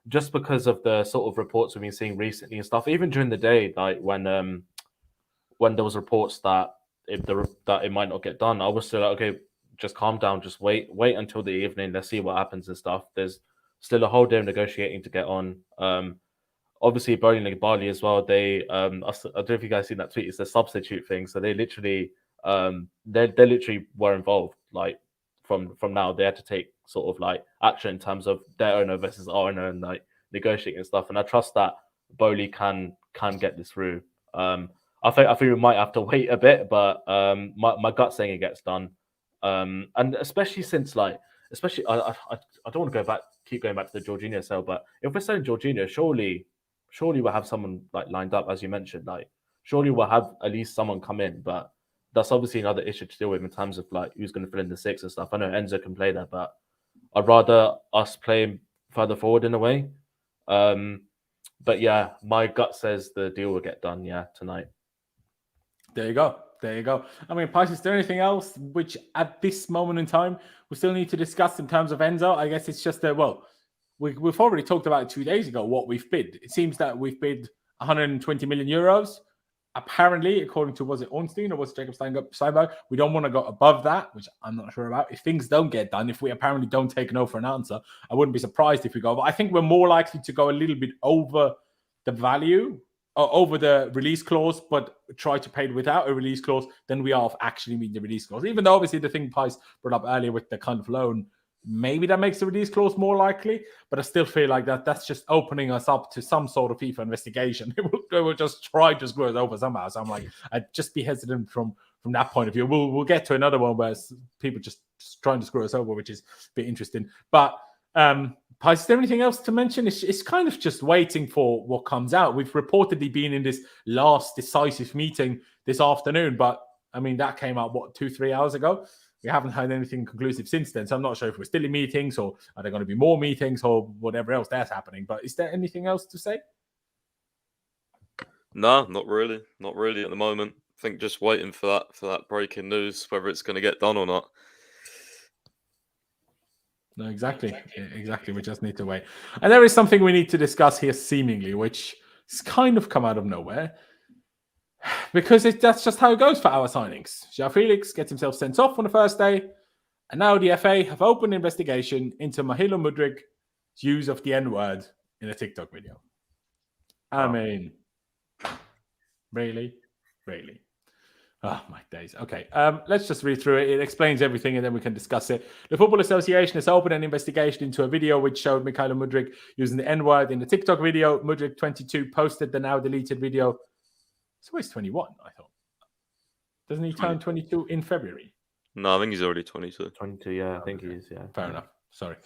Just because of the sort of reports we've been seeing recently and stuff, even during the day, like when there was reports that it might not get done, I was still like, okay, just calm down, just wait until the evening, let's see what happens and stuff. There's still a whole day of negotiating to get on. Obviously, Burnley and Bali as well. They, I don't know if you guys seen that tweet. It's the substitute thing. So they literally, they literally were involved. Like from now, they had to take sort of like action in terms of their owner versus our owner and like negotiating and stuff. And I trust that Bowley can get this through. I think we might have to wait a bit, but my gut's saying it gets done. And especially since I don't want to keep going back to the Jorginho sale, but if we're selling Jorginho, surely we'll have someone like lined up, as you mentioned. Like surely we'll have at least someone come in, but that's obviously another issue to deal with in terms of like who's going to fill in the six and stuff. I know Enzo can play there, but I'd rather us play further forward in a way. But yeah, my gut says the deal will get done, tonight. There you go. I mean, Pys, is there anything else which at this moment in time we still need to discuss in terms of Enzo? I guess it's just that, we've already talked about it 2 days ago, what we've bid. It seems that we've bid 120 million euros. Apparently, according to, was it Ornstein or was it Jacob Steinberg, we don't want to go above that, which I'm not sure about. If things don't get done, if we apparently don't take no for an answer, I wouldn't be surprised if we go. But I think we're more likely to go a little bit over the value, or over the release clause, but try to pay without a release clause than we are of actually meeting the release clause. Even though obviously the thing Pys brought up earlier with the kind of loan, maybe that makes the release clause more likely, but I still feel like that's just opening us up to some sort of FIFA investigation. They will just try to screw us over somehow. So I'm like, I'd just be hesitant from that point of view. We'll get to another one where people just trying to screw us over, which is a bit interesting. But Pys, is there anything else to mention? It's kind of just waiting for what comes out. We've reportedly been in this last decisive meeting this afternoon, but I mean, that came out, 2-3 hours ago? We haven't had anything conclusive since then, so I'm not sure if we're still in meetings or are there going to be more meetings or whatever else that's happening. But is there anything else to say? No, not really. Not really at the moment. I think just waiting for that breaking news, whether it's going to get done or not. No, exactly. We just need to wait. And there is something we need to discuss here, seemingly, which has kind of come out of nowhere. Because that's just how it goes for our signings. João Felix gets himself sent off on the first day, and now the FA have opened an investigation into Mahilo Mudryk's use of the N-word in a TikTok video. I mean, really? Oh, my days. Okay, let's just read through it. It explains everything, and then we can discuss it. The Football Association has opened an investigation into a video which showed Mahilo Mudryk using the N-word in the TikTok video. Mudryk 22 posted the now deleted video. He's always 21, I thought. Doesn't he turn 22 in February? No, I think he's already 22. 22, yeah, I think he is, yeah. Fair enough. Sorry.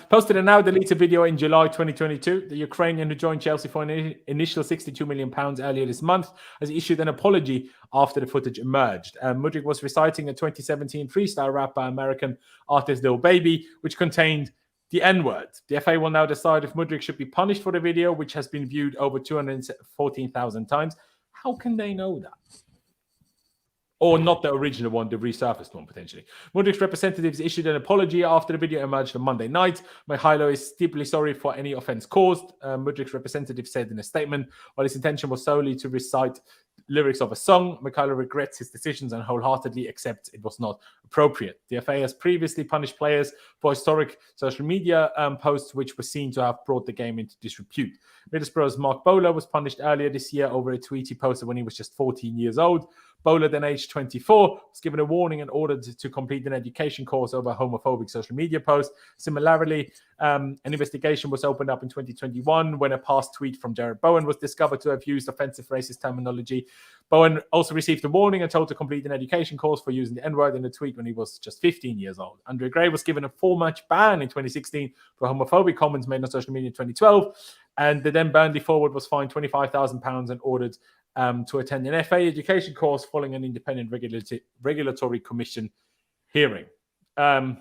Posted a now deleted video in July 2022. The Ukrainian who joined Chelsea for an initial £62 million earlier this month has issued an apology after the footage emerged. Mudryk was reciting a 2017 freestyle rap by American artist Lil Baby, which contained the N-word. The FA will now decide if Mudryk should be punished for the video, which has been viewed over 214,000 times. How can they know that? Or not the original one, the resurfaced one, potentially. Mudryk's representatives issued an apology after the video emerged on Monday night. Mahilo is deeply sorry for any offense caused. Mudryk's representative said in a statement, while his intention was solely to recite lyrics of a song, Mahilo regrets his decisions and wholeheartedly accepts it was not appropriate. The FA has previously punished players for historic social media posts which were seen to have brought the game into disrepute. Middlesbrough's Mark Bowler was punished earlier this year over a tweet he posted when he was just 14 years old. Bowler, then aged 24, was given a warning and ordered to complete an education course over homophobic social media posts. Similarly, an investigation was opened up in 2021 when a past tweet from Jared Bowen was discovered to have used offensive racist terminology. Bowen also received a warning and told to complete an education course for using the N-word in a tweet when he was just 15 years old. Andrey Gray was given a 4-match ban in 2016 for homophobic comments made on social media in 2012. And the then Burnley forward was fined £25,000 and ordered to attend an FA education course following an independent regulatory commission hearing. Now,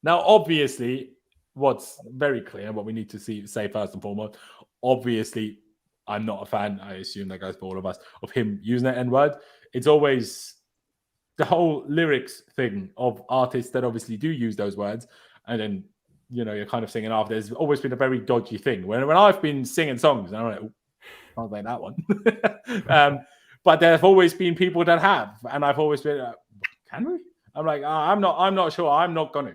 obviously, what's very clear, what we need to say first and foremost, obviously, I'm not a fan, I assume that goes for all of us, of him using that N-word. It's always the whole lyrics thing of artists that obviously do use those words, and then, you know, you're kind of singing off. There's always been a very dodgy thing. When I've been singing songs, and I'm like, can't say that one. But there have always been people that have, and I've always been, can we? I'm like, I'm not sure. I'm not going to.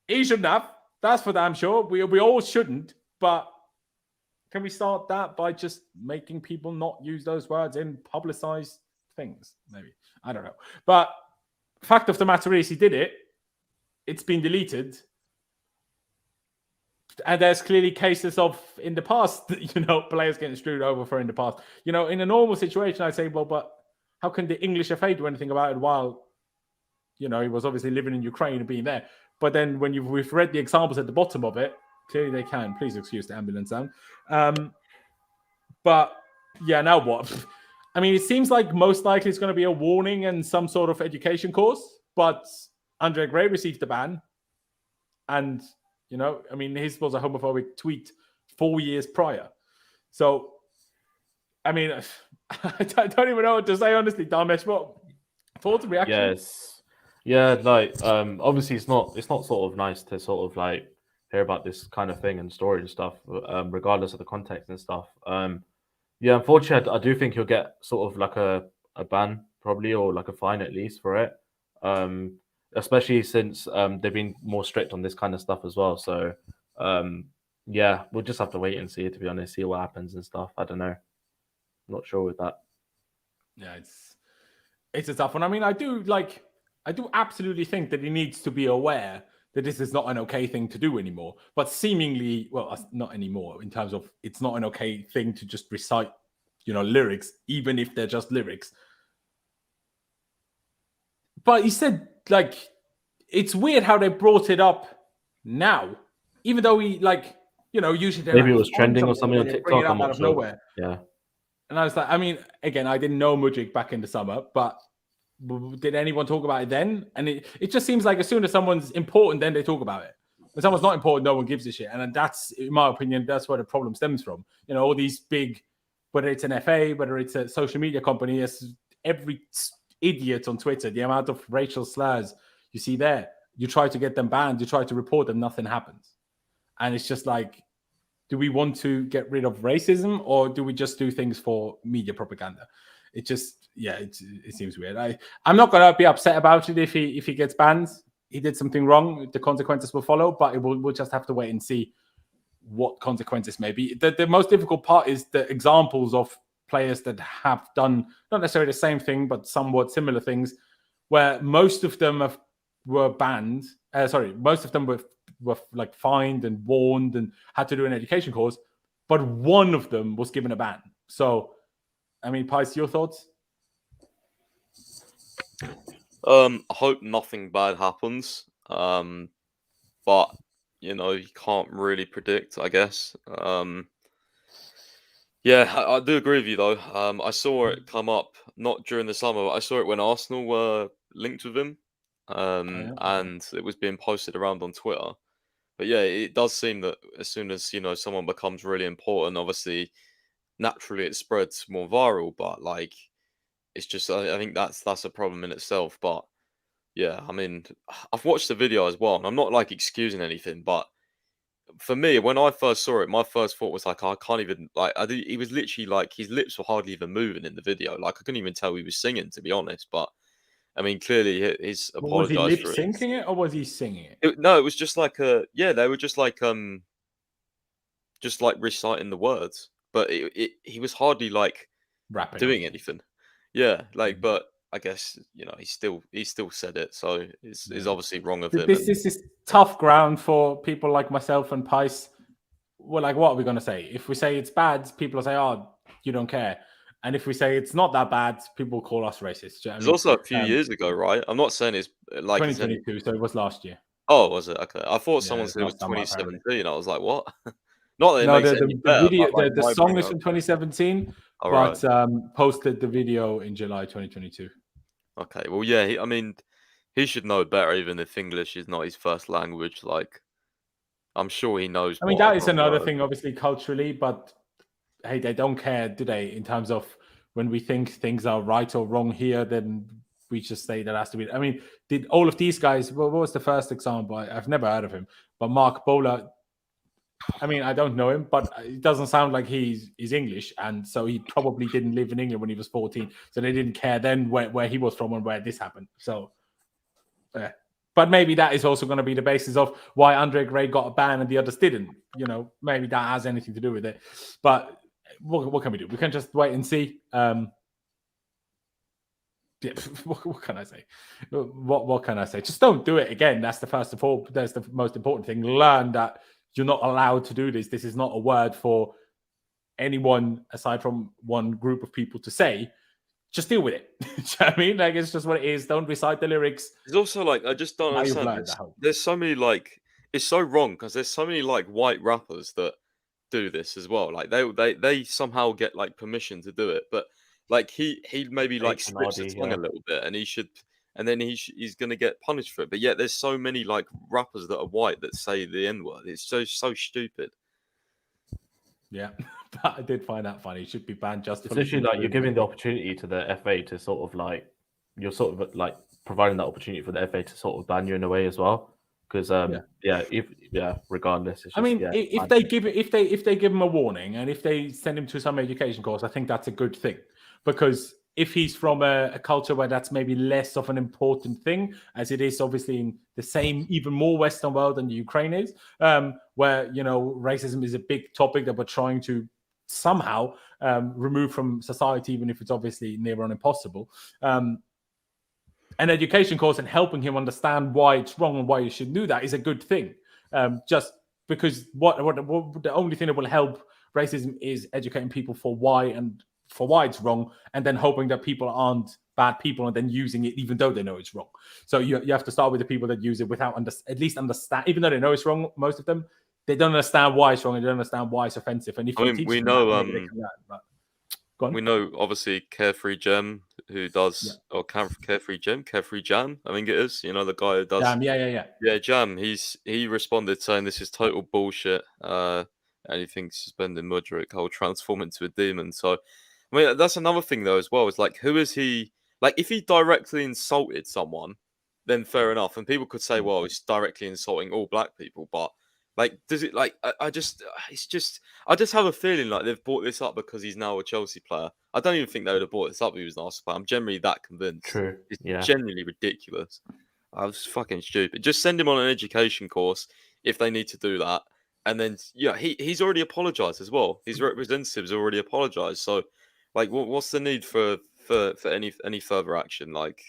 He shouldn't have. That's for damn sure. We all shouldn't. But can we start that by just making people not use those words in publicized things? Maybe. I don't know. But fact of the matter is, he did it. It's been deleted. And there's clearly cases of in the past, players getting screwed over for in the past. In a normal situation, I'd say, well, but how can the English FA do anything about it while, he was obviously living in Ukraine and being there? But then when we've read the examples at the bottom of it, clearly they can. Please excuse the ambulance sound. But yeah, now what? I mean, it seems like most likely it's going to be a warning and some sort of education course. But Andrey Gray received a ban. And his was a homophobic tweet 4 years prior. So, I mean, I don't even know what to say, honestly, Damesh. What thoughts and reactions? Yes. Yeah, obviously it's not sort of nice to sort of hear about this kind of thing and story and stuff, regardless of the context and stuff. Yeah, unfortunately, I do think he'll get sort of a ban probably, or a fine at least for it. Especially since they've been more strict on this kind of stuff as well. So, yeah, we'll just have to wait and see, to be honest, see what happens and stuff. I don't know. Not sure with that. Yeah, it's a tough one. I mean, I do absolutely think that he needs to be aware that this is not an okay thing to do anymore. But seemingly, well, not anymore in terms of it's not an okay thing to just recite, lyrics, even if they're just lyrics. But he said, it's weird how they brought it up now, even though he, usually maybe it was trending or something on TikTok. I'm out of sure. Nowhere. Yeah. And I was like, I mean, again, I didn't know Mudryk back in the summer, but did anyone talk about it then? And it just seems like as soon as someone's important, then they talk about it. When someone's not important, no one gives a shit. And that's, in my opinion, that's where the problem stems from. All these big, whether it's an FA, whether it's a social media company, it's every idiot on Twitter, the amount of racial slurs you see there, you try to get them banned, you try to report them, nothing happens. And it's just do we want to get rid of racism, or do we just do things for media propaganda? It just, it seems weird. I'm not going to be upset about it if he gets banned. He did something wrong. The consequences will follow, but we'll just have to wait and see what consequences may be. The most difficult part is the examples of players that have done not necessarily the same thing, but somewhat similar things, where most of them were banned. Most of them were fined and warned and had to do an education course, but one of them was given a ban. So, I mean, Pys, your thoughts? I hope nothing bad happens. But you can't really predict, I guess. Yeah, I do agree with you though. I saw it come up not during the summer, but I saw it when Arsenal were linked with him. And it was being posted around on Twitter. But yeah, it does seem that as soon as someone becomes really important, obviously naturally it spreads more viral. But it's just I think that's a problem in itself. But yeah, I mean, I've watched the video as well, and I'm not excusing anything, but for me, when I first saw it, my first thought was I can't even he was literally his lips were hardly even moving in the video. I couldn't even tell he was singing, to be honest. But I mean, clearly he's apologized for it. Was he lip syncing it or was he singing it? No, it was just they were just reciting the words, but he was hardly rapping doing anything. Yeah, but I guess he still said it, so it's obviously wrong of him. This is tough ground for people like myself and Pys. Well, what are we going to say? If we say it's bad, people will say, "Oh, you don't care." And if we say it's not that bad, people call us racist. It was also a few years ago, right? I'm not saying it's 2022, so it was last year. Oh, was it? Okay. I thought someone said it was 2017. I was like, what? Not that it makes it any better, video, but, the song is from 2017, right. but posted the video in July 2022. Okay. Well, yeah, I mean, he should know better, even if English is not his first language. I'm sure he knows. I mean, that is another thing, obviously, culturally, but hey, they don't care, do they? In terms of when we think things are right or wrong here, then we just say that has to be. I mean, did all of these guys? What was the first example? I've never heard of him, but Mark Bowler. I mean, I don't know him, but it doesn't sound like he's English, and so he probably didn't live in England when he was 14. So they didn't care then where he was from and where this happened. So, yeah. But maybe that is also going to be the basis of why Andrey Gray got a ban and the others didn't. Maybe that has anything to do with it. But what can we do? We can just wait and see. What can I say? What can I say? Just don't do it again. That's the first of all. That's the most important thing. Learn that you're not allowed to do this. This is not a word for anyone aside from one group of people to say. Just deal with it. Do you know what I mean? Like, it's just what it is. Don't recite the lyrics. It's also like, I just don't understand. There's so many, like, it's so wrong because there's so many like white rappers that do this as well. Like they somehow get like permission to do it, but like he maybe like slips his tongue a little bit, and then he's gonna get punished for it. But yet there's so many like rappers that are white that say the N-word. It's so stupid. Yeah, I did find that funny. It should be banned just. It's literally like you're giving the opportunity to the FA to sort of like you're sort of like providing that opportunity for the FA to sort of ban you in a way as well. Because regardless, it's just, if they give him a warning and if they send him to some education course, I think that's a good thing. Because if he's from a culture where that's maybe less of an important thing, as it is obviously in the same, even more Western world than the Ukraine is, where racism is a big topic that we're trying to somehow remove from society, even if it's obviously near on impossible. An education course and helping him understand why it's wrong and why you should do that is a good thing. Just because what the only thing that will help racism is educating people for why it's wrong, and then hoping that people aren't bad people and then using it even though they know it's wrong. So you have to start with the people that use it without at least understand, even though they know it's wrong. Most of them, they don't understand why it's wrong and they don't understand why it's offensive. And if we know obviously Carefree Gem who does Carefree Jan, I think it is. The guy who does Jam, yeah. Jam. He responded saying this is total bullshit. And he thinks suspending Mudryk will transform into a demon. So I mean that's another thing though as well. It's like, who is he? Like, if he directly insulted someone, then fair enough. And people could say, well, he's directly insulting all black people, but like, does it like? I just have a feeling like they've brought this up because he's now a Chelsea player. I don't even think they would have brought this up if he was an Arsenal player. I'm generally that convinced. True. It's genuinely ridiculous. I was fucking stupid. Just send him on an education course if they need to do that. And then he's already apologised as well. His representatives already apologised. So like, what's the need for any further action? Like,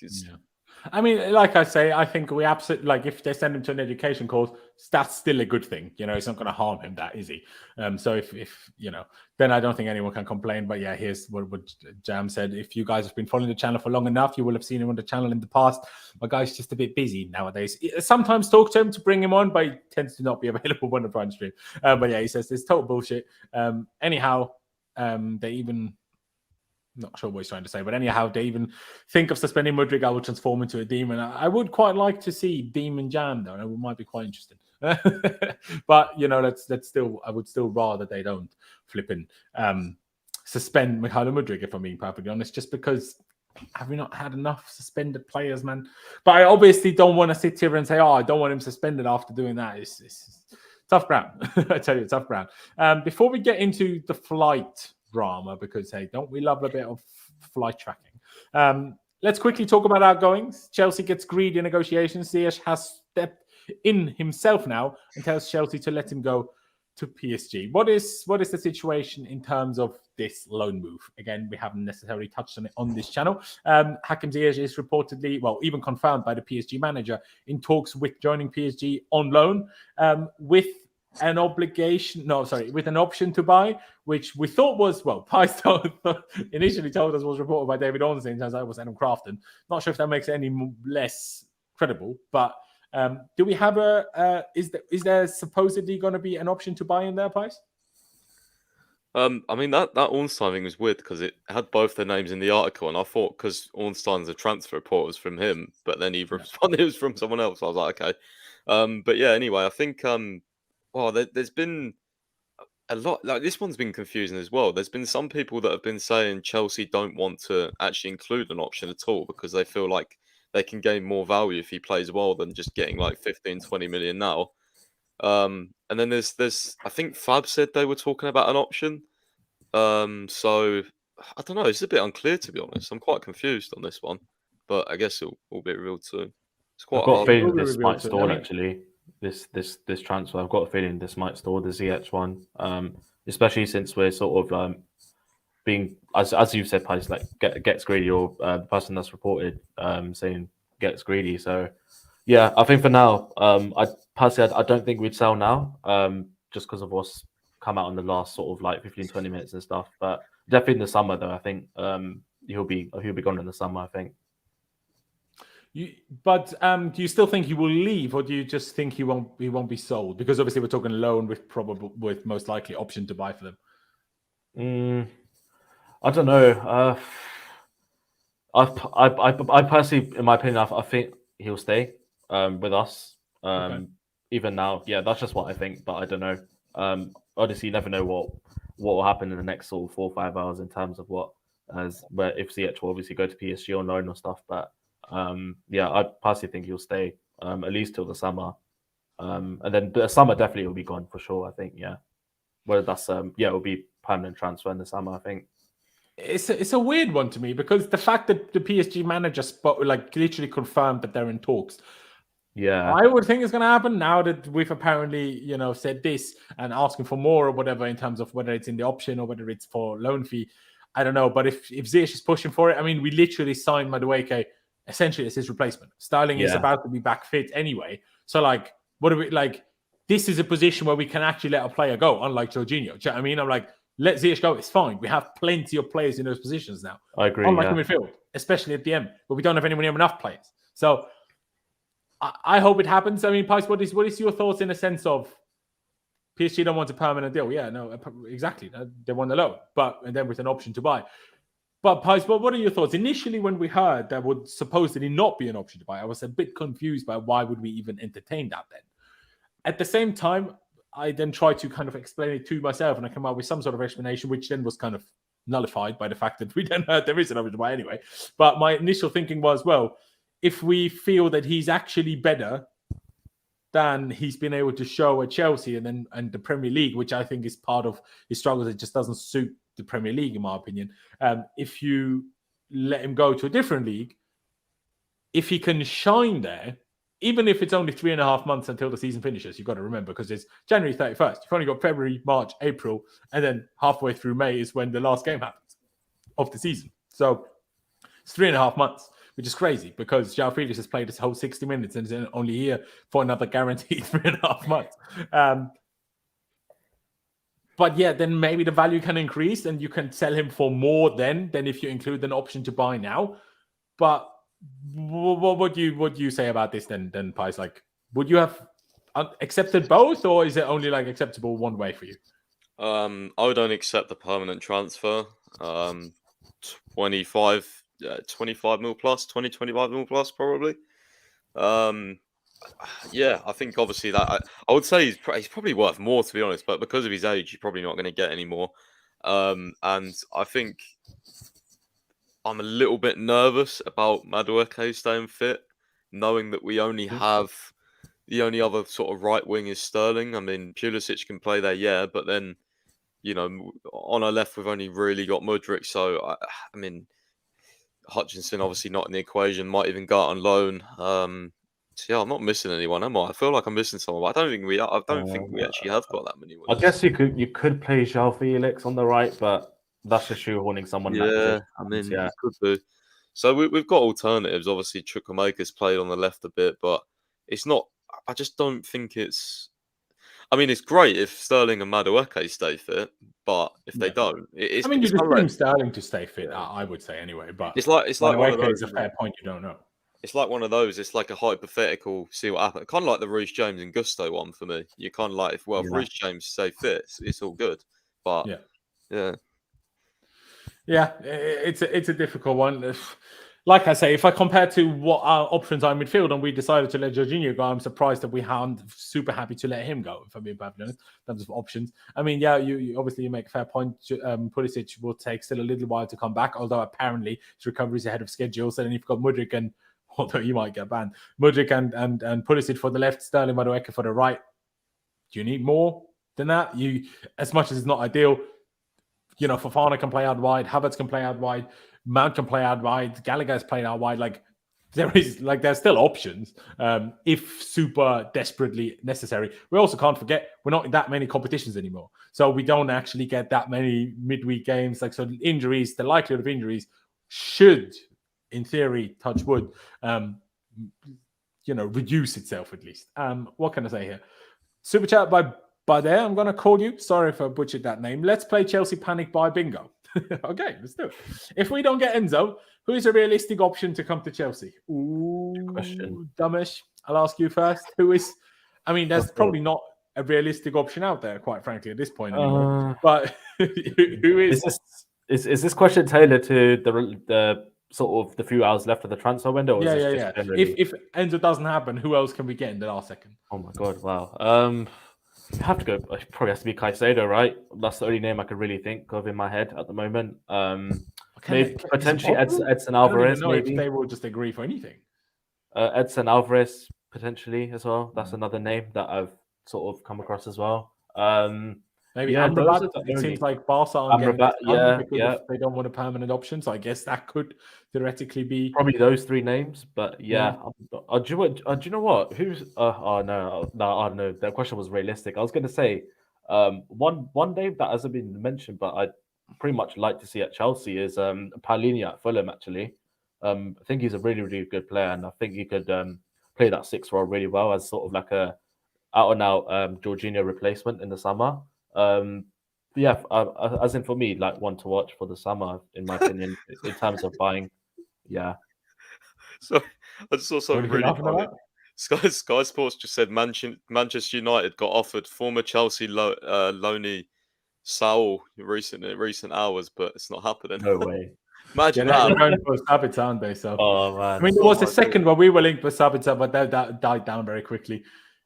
I mean, like I say, I think we absolutely, like, if they send him to an education course, that's still a good thing. It's not going to harm him that easy. So if then I don't think anyone can complain. But yeah, here's what Jam said. If you guys have been following the channel for long enough, you will have seen him on the channel in the past. My guy's just a bit busy nowadays. Sometimes talk to him to bring him on, but he tends to not be available when the prime stream. But yeah, he says it's total bullshit. Anyhow, they even... Not sure what he's trying to say, but anyhow, they even think of suspending Mudryk. I will transform into a demon. I would quite like to see Demon Jam, though. It might be quite interesting. But that's still. I would still rather they don't flipping suspend Mikhailo Mudryk, if I'm being perfectly honest, just because have we not had enough suspended players, man? But I obviously don't want to sit here and say, I don't want him suspended after doing that. It's tough ground. I tell you, tough ground. Before we get into the flight drama, because hey, don't we love a bit of flight tracking? Let's quickly talk about outgoings. Chelsea gets greedy in negotiations. Ziyech has stepped in himself now and tells Chelsea to let him go to PSG. What is the situation in terms of this loan move? Again, we haven't necessarily touched on it on this channel. Hakim Ziyech is reportedly, even confirmed by the PSG manager, in talks with joining PSG on loan, with an option to buy, which we thought was, Pies initially told us was reported by David Ornstein, turns out it was Adam Crafton. Not sure if that makes it any less credible, but do we have is there supposedly going to be an option to buy in there, Pies? I mean, that Ornstein thing was weird because it had both their names in the article, and I thought because Ornstein's a transfer report was from him, but then he responded it was from someone else. I was like, okay. But yeah, anyway, I think there's been a lot, like, this one's been confusing as well. There's been some people that have been saying Chelsea don't want to actually include an option at all because they feel like they can gain more value if he plays well than just getting like 15-20 million now. And then there's I think Fab said they were talking about an option. So I don't know, it's a bit unclear, to be honest. I'm quite confused on this one, but I guess it'll be revealed soon. It's quite I've got a hard. feeling Will be this revealed might soon. stall I mean- actually. This transfer, I've got a feeling this might stall the Ziyech one. Especially since we're sort of being, as you've said, Pies, like gets greedy, or the person that's reported saying gets greedy. So yeah, I think for now, I personally I don't think we'd sell now, just because of what's come out in the last sort of like 15-20 minutes and stuff. But definitely in the summer though, I think he'll be gone in the summer, I think. But do you still think he will leave, or do you just think he won't be sold? Because obviously we're talking loan with most likely option to buy for them. I don't know. I personally, in my opinion, I think he'll stay with us. Okay. Even now, yeah, that's just what I think. But I don't know. Obviously, you never know what will happen in the next sort of 4 or 5 hours in terms of where if Ziyech will obviously go to PSG on loan or stuff. But yeah, I personally think he'll stay at least till the summer, and then the summer definitely will be gone for sure. I think, yeah. Whether that's yeah, it will be permanent transfer in the summer, I think. It's a weird one to me, because the fact that the PSG manager literally confirmed that they're in talks. Yeah, I would think it's going to happen now that we've apparently, said this and asking for more or whatever in terms of whether it's in the option or whether it's for loan fee. I don't know. But if Ziyech is pushing for it, I mean, we literally signed Madueke essentially as his replacement. Sterling is about to be back fit anyway. So what do we this is a position where we can actually let a player go, unlike Jorginho. Do you know what I mean? I'm like, let Ziyech go. It's fine. We have plenty of players in those positions now. I agree. Unlike in midfield, especially at the end, but we don't have anyone enough players. So I hope it happens. I mean, Pies, what is your thoughts in a sense of PSG don't want a permanent deal? Yeah, no, exactly. They want a loan, and then with an option to buy. But Pies, what are your thoughts? Initially, when we heard that would supposedly not be an option to buy, I was a bit confused by why would we even entertain that then. At the same time, I then tried to kind of explain it to myself, and I came out with some sort of explanation, which then was kind of nullified by the fact that we then heard there is an option to buy anyway. But my initial thinking was, well, if we feel that he's actually better than he's been able to show at Chelsea and the Premier League, which I think is part of his struggles, it just doesn't suit the Premier League, in my opinion. If you let him go to a different league, if he can shine there, even if it's only 3.5 months until the season finishes, you've got to remember, because it's January 31st. You've only got February, March, April, and then halfway through May is when the last game happens of the season. So it's 3.5 months, which is crazy, because João Felix has played his whole 60 minutes and is only here for another guaranteed 3.5 months. But yeah, then maybe the value can increase and you can sell him for more than if you include an option to buy now. But what would you say about this then, Pies? Would you have accepted both, or is it only acceptable one way for you? I would only accept the permanent transfer. 25 mil plus, 25 mil plus, probably. Yeah, I think obviously that I would say he's probably worth more, to be honest, but because of his age, you're probably not going to get any more. And I think I'm a little bit nervous about Madueke staying fit, knowing that we only have the only other sort of right wing is Sterling. I mean, Pulisic can play there, yeah, but then on our left we've only really got Mudryk. So I mean, Hutchinson obviously not in the equation, might even go out on loan. So yeah, I'm not missing anyone, am I? I feel like I'm missing someone, but I don't think we actually have got that many. I guess you could play João Felix on the right, but that's just shoehorning someone. Yeah, I mean, you could do. So we've got alternatives. Obviously, Chukwuemeka's played on the left a bit, but it's not. I just don't think it's. I mean, it's great if Sterling and Madueke stay fit, but if they don't, it's. I mean, you just need Sterling to stay fit. I would say anyway, but it's like one of those. Is a fair point. You don't know. It's like one of those. It's like a hypothetical. See what happens. Kind of like the Reece James and Gusto one for me. You kind of like if Reece James stay fit, it's all good. But yeah, it's a difficult one. Like I say, if I compare to what our options are in midfield, and we decided to let Jorginho go, I'm surprised that we aren't super happy to let him go, if I'm being perfectly honest, in terms of options. I mean, yeah, you obviously make a fair point. Pulisic will take still a little while to come back, although apparently his recovery is ahead of schedule. So then you've got Mudryk and, although you might get banned, Mudryk and Pulisic for the left, Sterling, Madueke for the right. Do you need more than that? As much as it's not ideal, Fofana can play out wide, Havertz can play out wide, Mount can play out wide, Gallagher's played out wide. there's still options if super desperately necessary. We also can't forget we're not in that many competitions anymore, so we don't actually get that many midweek games. Like, so injuries, the likelihood of injuries should, in theory, touch wood, reduce itself at least. What can I say here? Super chat by there. I'm going to call you. Sorry if I butchered that name. Let's play Chelsea panic buy bingo. Okay, let's do it. If we don't get Enzo, who is a realistic option to come to Chelsea? Ooh, good question. Dummish. I'll ask you first. Who is? I mean, there's probably not a realistic option out there, quite frankly, at this point anymore. But who is? Is this question tailored to the sort of the few hours left of the transfer window? Or Yeah. If Enzo doesn't happen, who else can we get in the last second? Oh my god! Wow. I have to go. It probably has to be Caicedo, right? That's the only name I could really think of in my head at the moment. Maybe potentially Edson Alvarez. I don't even know maybe if they will just agree for anything. Edson Alvarez potentially as well. That's another name that I've sort of come across as well. Maybe yeah, Amrabat. It seems like Barca aren't getting because they don't want a permanent option. So I guess that could theoretically be probably those three names. But yeah. Do you know what? Who's? I don't know. That question was realistic. I was going to say one name that hasn't been mentioned, but I'd pretty much like to see at Chelsea is Paulinho at Fulham. Actually, I think he's a really, really good player, and I think he could play that 6 role really well as sort of like a out and out Jorginho replacement in the summer. As in for me, like one to watch for the summer, in my opinion, in terms of buying. Yeah. So I just saw something really funny. Sky Sports just said Manchester United got offered former Chelsea loanee Saul recent hours, but it's not happening. No way. Imagine that. They're going for Sabitzer, aren't they? So, oh man. I mean, there was a second where we were linked with Sabitzer, but that died down very quickly.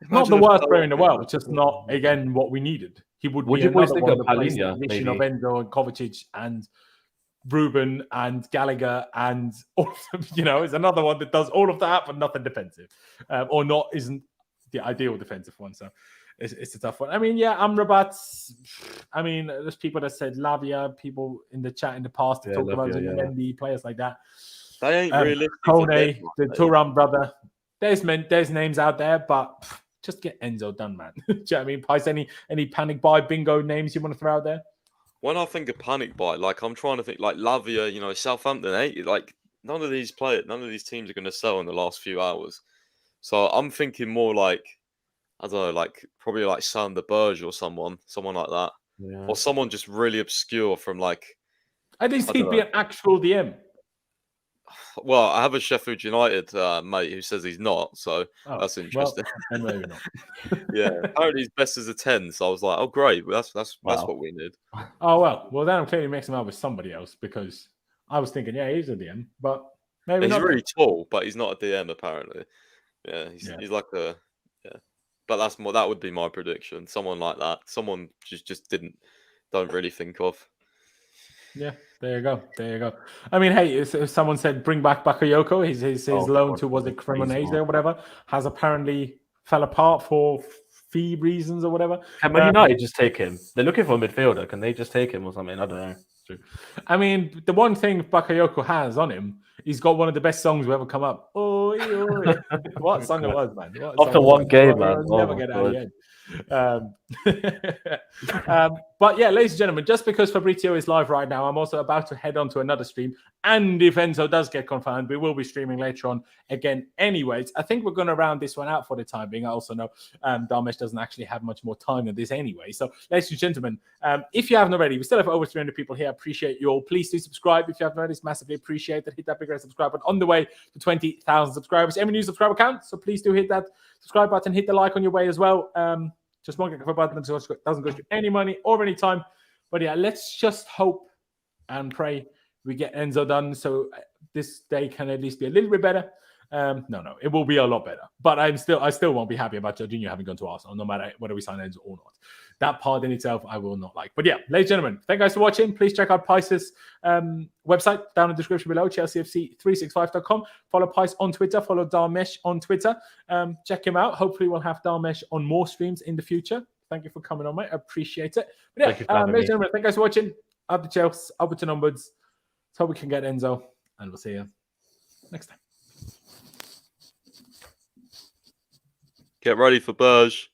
Not the worst player in the world, it's just not, again, what we needed. He would be another one of the position of Enzo and Kovacic and Ruben and Gallagher and all of them, it's another one that does all of that, but nothing defensive, isn't the ideal defensive one. So it's a tough one. I mean, Amrabat. I mean, there's people that said Lavia. People in the chat in the past have talked about Mendy, players like that. They ain't realistic. Kone, the Thuram brother. There's names out there, but just get Enzo done, man. Do you know what I mean? Pies, any panic buy bingo names you want to throw out there? When I think of panic buy, like I'm trying to think, like Lavia, Southampton, like none of these teams are going to sell in the last few hours. So I'm thinking more like, I don't know, like probably like Sander Berge or someone like that, or someone just really obscure from like. At least he'd be an actual DM. Well, I have a Sheffield United mate who says he's not, so that's interesting. Well, maybe not. Yeah, apparently he's best as a 10. So I was like, oh great, that's what we need. Oh well, then I'm clearly mixing him up with somebody else because I was thinking, he's a DM, but maybe he's not. really tall, but he's not a DM apparently. Yeah, he's like a But that would be my prediction. Someone like that, someone just don't really think of. Yeah, there you go. I mean, hey, if someone said bring back Bakayoko, his loan to was it Cremonese or whatever, has apparently fell apart for fee reasons or whatever. Can Man United just take him? They're looking for a midfielder. Can they just take him or something? I don't know. I mean, the one thing Bakayoko has on him, he's got one of the best songs to ever come up. Oh, what song it was, man? After one game, man. Never get out of the end. But yeah, ladies and gentlemen, just because Fabrizio is live right now, I'm also about to head on to another stream. And if Enzo does get confirmed, we will be streaming later on again anyways. I think we're going to round this one out for the time being. I also know Dharmesh doesn't actually have much more time than this anyway. So ladies and gentlemen, if you haven't already, we still have over 300 people here. Appreciate you all. Please do subscribe if you haven't already. It's massively appreciated. Hit that big red subscribe button. On the way to 20,000 subscribers. Every new subscriber counts, so please do hit that subscribe button. Hit the like on your way as well. Just one click of a button, doesn't cost you any money or any time. But yeah, let's just hope and pray we get Enzo done so this day can at least be a little bit better. No, it will be a lot better. But I still won't be happy about Jorginho having gone to Arsenal, no matter whether we sign Enzo or not. That part in itself, I will not like. But yeah, ladies and gentlemen, thank you guys for watching. Please check out Pice's website down in the description below, CFCP365.com. Follow Pice on Twitter. Follow Dharmesh on Twitter. Check him out. Hopefully, we'll have Dharmesh on more streams in the future. Thank you for coming on, mate. I appreciate it. But yeah, ladies and gentlemen, thank you guys for watching. Up the Chelsea, Everton onwards. So we can get Enzo, and we'll see you next time. Get ready for Burge.